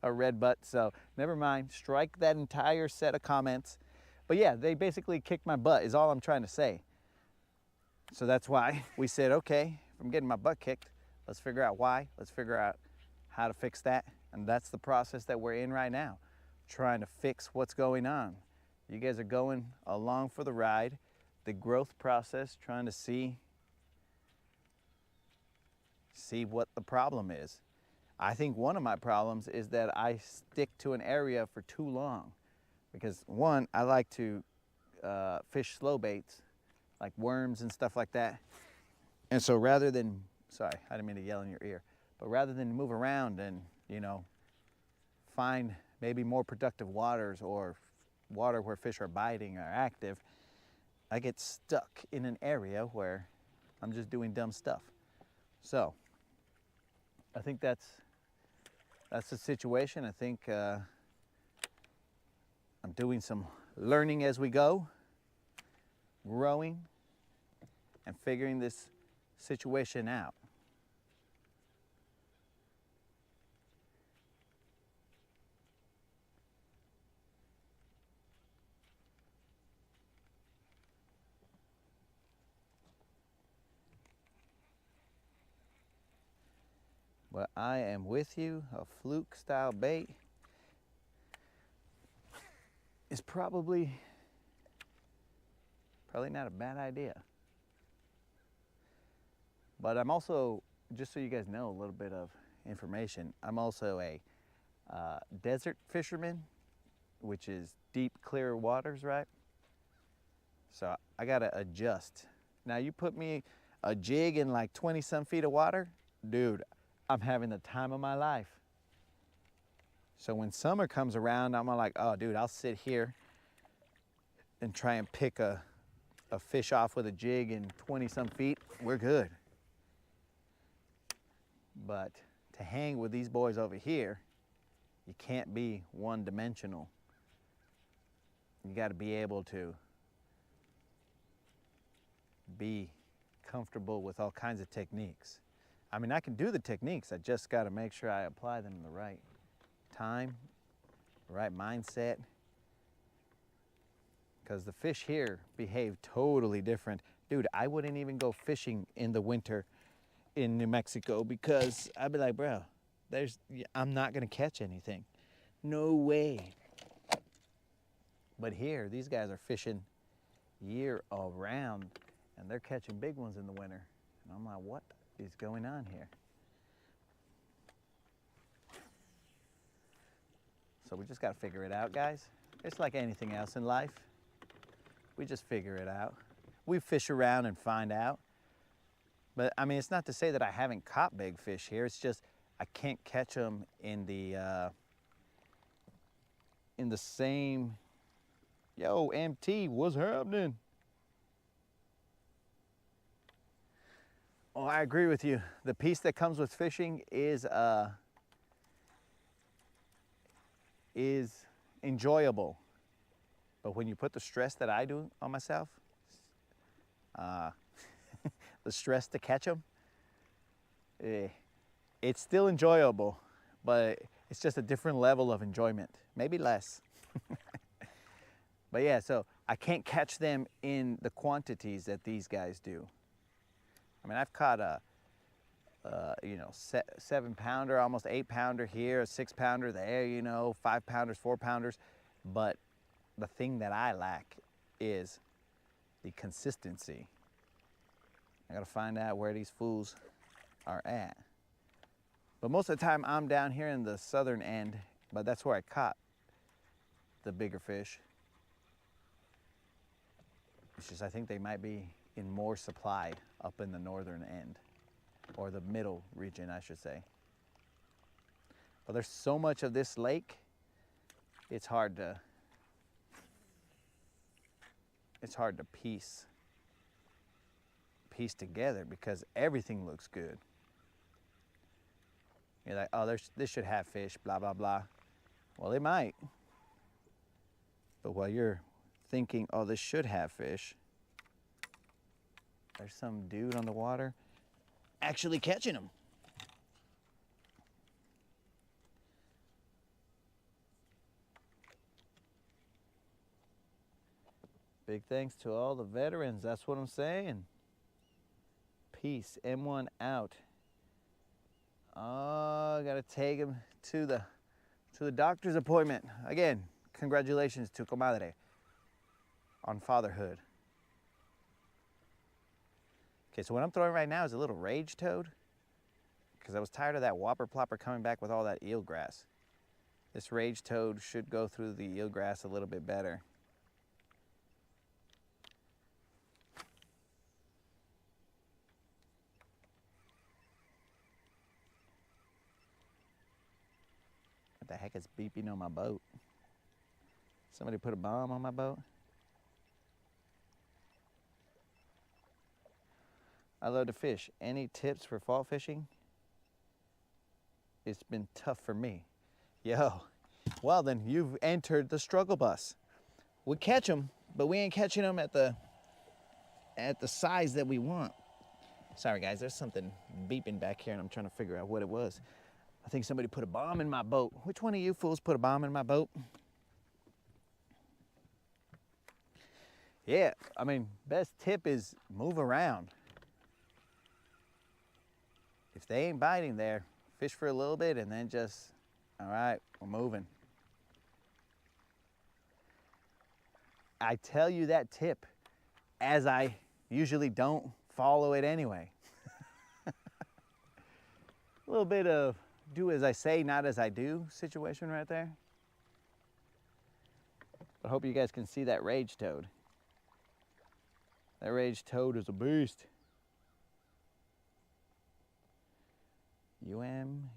a red butt, so never mind, strike that entire set of comments. But yeah, they basically kicked my butt is all I'm trying to say. So that's why we said, okay, if I'm getting my butt kicked, let's figure out why, let's figure out how to fix that, and that's the process that we're in right now, trying to fix what's going on. You guys are going along for the ride, the growth process, trying to see what the problem is. I think one of my problems is that I stick to an area for too long. Because one, I like to fish slow baits, like worms and stuff like that. And so rather than, sorry, I didn't mean to yell in your ear, but rather than move around and, you know, find maybe more productive waters or water where fish are biting or active, I get stuck in an area where I'm just doing dumb stuff. So I think that's the situation. I think I'm doing some learning as we go, growing, and figuring this situation out. But I am with you. A fluke style bait is probably not a bad idea. But I'm also, just so you guys know a little bit of information, I'm also a desert fisherman, which is deep, clear waters, right? So I gotta adjust. Now you put me a jig in like 20 some feet of water, dude, I'm having the time of my life. So when summer comes around, I'm like, oh dude, I'll sit here and try and pick a fish off with a jig in 20 some feet, we're good. But to hang with these boys over here, you can't be one dimensional. You gotta be able to be comfortable with all kinds of techniques. I mean, I can do the techniques, I just gotta make sure I apply them in the right time, the right mindset. Because the fish here behave totally different. Dude, I wouldn't even go fishing in the winter in New Mexico because I'd be like, bro, I'm not gonna catch anything. No way. But here, these guys are fishing year around and they're catching big ones in the winter. And I'm like, what is going on here? So we just gotta figure it out, guys. It's like anything else in life. We just figure it out. We fish around and find out. But I mean, it's not to say that I haven't caught big fish here. It's just I can't catch them in the same. Yo, MT, what's happening? Oh, I agree with you. The piece that comes with fishing is enjoyable. But when you put the stress that I do on myself, the stress to catch them, it's still enjoyable, but it's just a different level of enjoyment, maybe less. But yeah, so I can't catch them in the quantities that these guys do. I mean, I've caught a 7-pounder, almost 8-pounder here, a 6-pounder there, 5-pounders, 4-pounders, but the thing that I lack is the consistency. I gotta find out where these fools are at. But most of the time I'm down here in the southern end, but that's where I caught the bigger fish. It's just I think they might be in more supply up in the northern end, or the middle region, I should say. But there's so much of this lake, it's hard to piece together because everything looks good. You're like, oh, this should have fish, blah, blah, blah. Well, it might. But while you're thinking, oh, this should have fish, there's some dude on the water actually catching them. Big thanks to all the veterans, that's what I'm saying. Peace, M1 out. Oh, I gotta take him to the doctor's appointment. Again, congratulations to comadre on fatherhood. Okay, so what I'm throwing right now is a little rage toad because I was tired of that whopper plopper coming back with all that eelgrass. This rage toad should go through the eelgrass a little bit better. What the heck is beeping on my boat? Somebody put a bomb on my boat? I love to fish. Any tips for fall fishing? It's been tough for me. Yo, well then you've entered the struggle bus. We catch them, but we ain't catching them at the size that we want. Sorry guys, there's something beeping back here and I'm trying to figure out what it was. I think somebody put a bomb in my boat. Which one of you fools put a bomb in my boat? Yeah, I mean, best tip is move around. If they ain't biting there, fish for a little bit and then just, all right, we're moving. I tell you that tip as I usually don't follow it anyway. A little bit of do as I say, not as I do situation right there. I hope you guys can see that rage toad. That rage toad is a beast. UM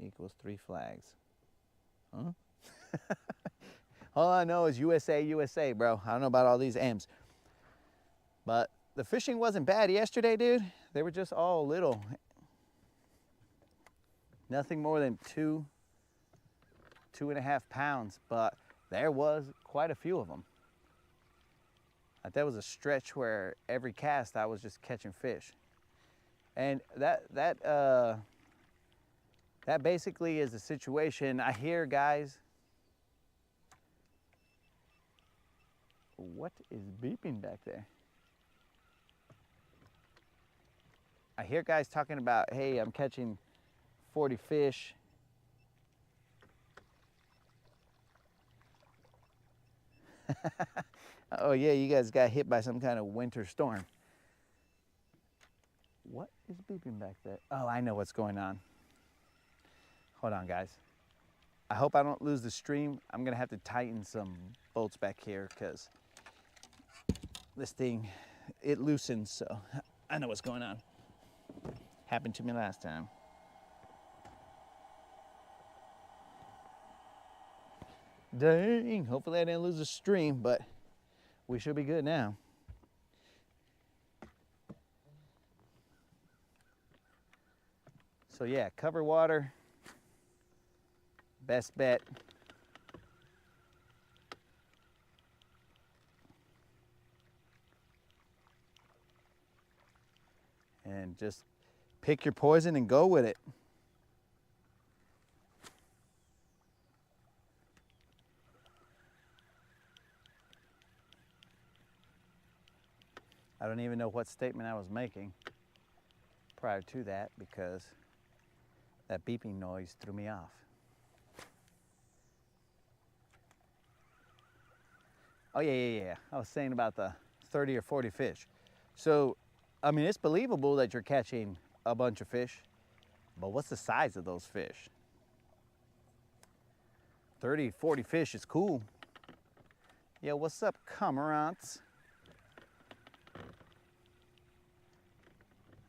equals 3 flags. Huh? All I know is USA, USA, bro. I don't know about all these M's. But the fishing wasn't bad yesterday, dude. They were just all little. Nothing more than 2.5 pounds, but there was quite a few of them. That was a stretch where every cast I was just catching fish. And that basically is the situation. I hear guys, what is beeping back there? I hear guys talking about, hey, I'm catching 40 fish. Oh yeah, you guys got hit by some kind of winter storm. What is beeping back there? Oh, I know what's going on. Hold on, guys. I hope I don't lose the stream. I'm gonna have to tighten some bolts back here because this thing, it loosens, so I know what's going on. Happened to me last time. Dang, hopefully I didn't lose the stream, but we should be good now. So yeah, cover water, best bet. And just pick your poison and go with it. I don't even know what statement I was making prior to that because that beeping noise threw me off. Oh yeah. I was saying about the 30 or 40 fish. So, I mean, it's believable that you're catching a bunch of fish, but what's the size of those fish? 30, 40 fish is cool. Yo, what's up, comrades?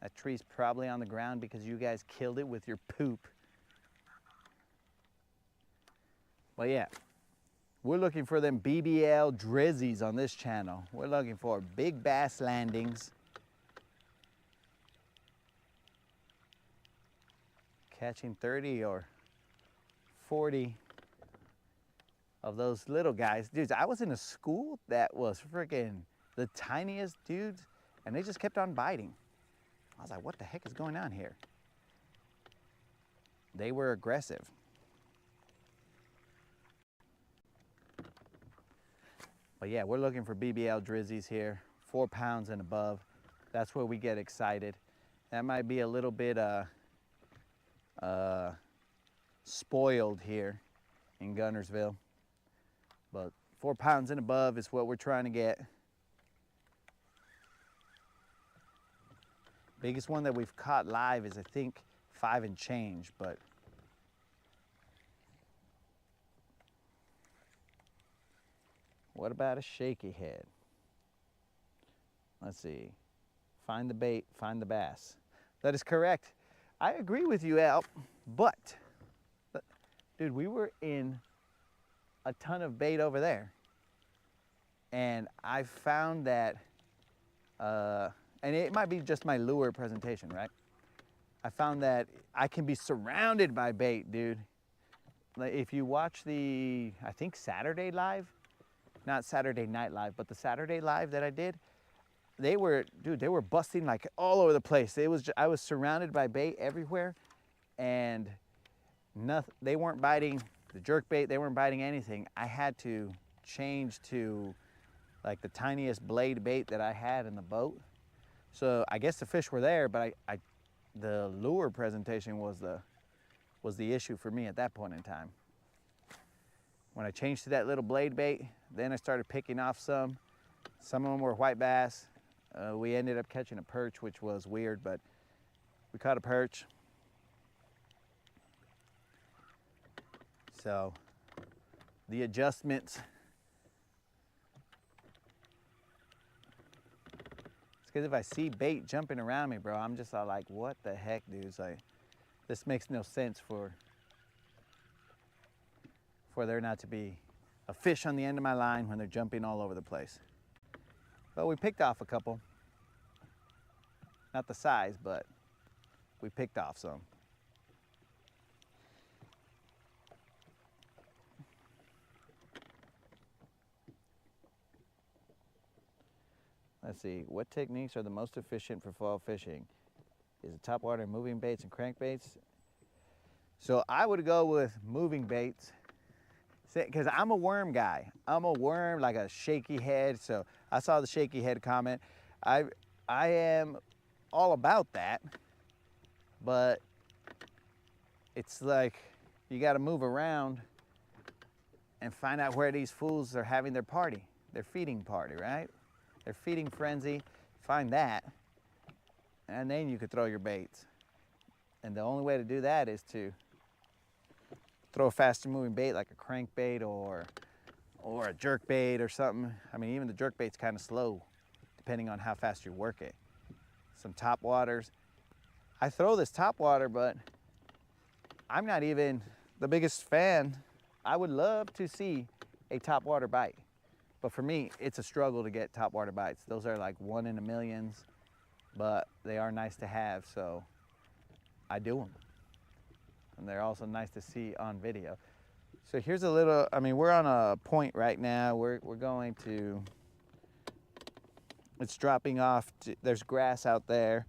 That tree's probably on the ground because you guys killed it with your poop. But yeah, we're looking for them BBL drizzies on this channel. We're looking for big bass landings. Catching 30 or 40 of those little guys. Dudes, I was in a school that was freaking the tiniest dudes and they just kept on biting. I was like, what the heck is going on here? They were aggressive. But yeah, we're looking for BBL drizzies here, 4 pounds and above. That's where we get excited. That might be a little bit spoiled here in Guntersville, but 4 pounds and above is what we're trying to get. Biggest one that we've caught live is I think 5 and change, but what about a shaky head? Let's see. Find the bait, find the bass. That is correct. I agree with you, Al, but dude, we were in a ton of bait over there. And I found that and it might be just my lure presentation, right? I found that I can be surrounded by bait, dude. Like if you watch the, I think Saturday Live, not Saturday Night Live, but the Saturday Live that I did, they were busting like all over the place. I was surrounded by bait everywhere, and nothing, they weren't biting the jerk bait, they weren't biting anything. I had to change to like the tiniest blade bait that I had in the boat. So I guess the fish were there, but the lure presentation was the issue for me at that point in time. When I changed to that little blade bait, then I started picking off some. Some of them were white bass. We ended up catching a perch, which was weird, but we caught a perch. So the adjustments. It's because if I see bait jumping around me, bro, I'm just all like, what the heck, dude? It's like, this makes no sense for there not to be a fish on the end of my line when they're jumping all over the place. But we picked off a couple. Not the size, but we picked off some. Let's see, what techniques are the most efficient for fall fishing? Is it topwater moving baits and crankbaits? So I would go with moving baits, because I'm a worm guy. I'm a worm, like a shaky head. So I saw the shaky head comment. I am all about that, but it's like you got to move around and find out where these fools are having their party, their feeding party, right? Their feeding frenzy. Find that, and then you could throw your baits. And the only way to do that is to throw a faster moving bait like a crankbait or a jerk bait or something. I mean, even the jerk bait's kind of slow depending on how fast you work it. Some top waters. I throw this top water, but I'm not even the biggest fan. I would love to see a top water bite, but for me, it's a struggle to get top water bites. Those are like 1 in a millions, but they are nice to have, so I do them. And they're also nice to see on video. So here's a little, I mean, we're on a point right now. We're going to, it's dropping off, there's grass out there.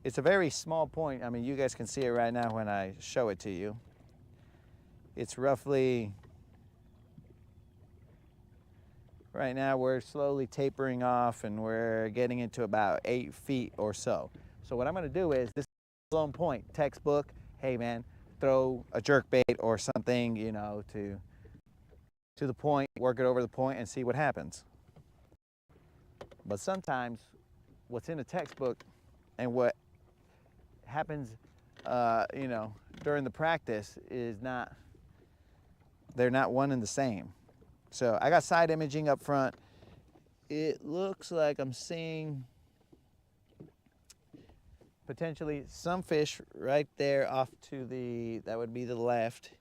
It's a very small point. I mean, you guys can see it right now when I show it to you. It's roughly, right now we're slowly tapering off and we're getting into about 8 feet or so. So what I'm gonna do is, this blown point, textbook, hey man, throw a jerk bait or something, you know, to the point, work it over the point and see what happens. But sometimes what's in a textbook and what happens, you know, during the practice is not, they're not one and the same. So I got side imaging up front. It looks like I'm seeing potentially some fish right there off to the, that would be the left.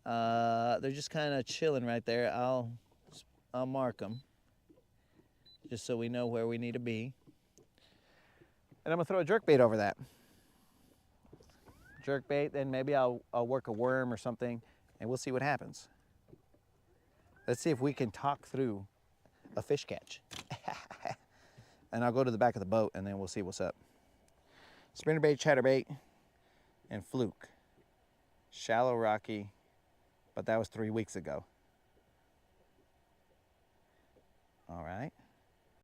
They're just kind of chilling right there. I'll mark them just so we know where we need to be. And I'm gonna throw a jerkbait over that. Jerkbait, then maybe I'll work a worm or something and we'll see what happens. Let's see if we can talk through a fish catch. And I'll go to the back of the boat and then we'll see what's up. Spinnerbait, chatterbait, and fluke. Shallow, rocky, but that was 3 weeks ago. All right.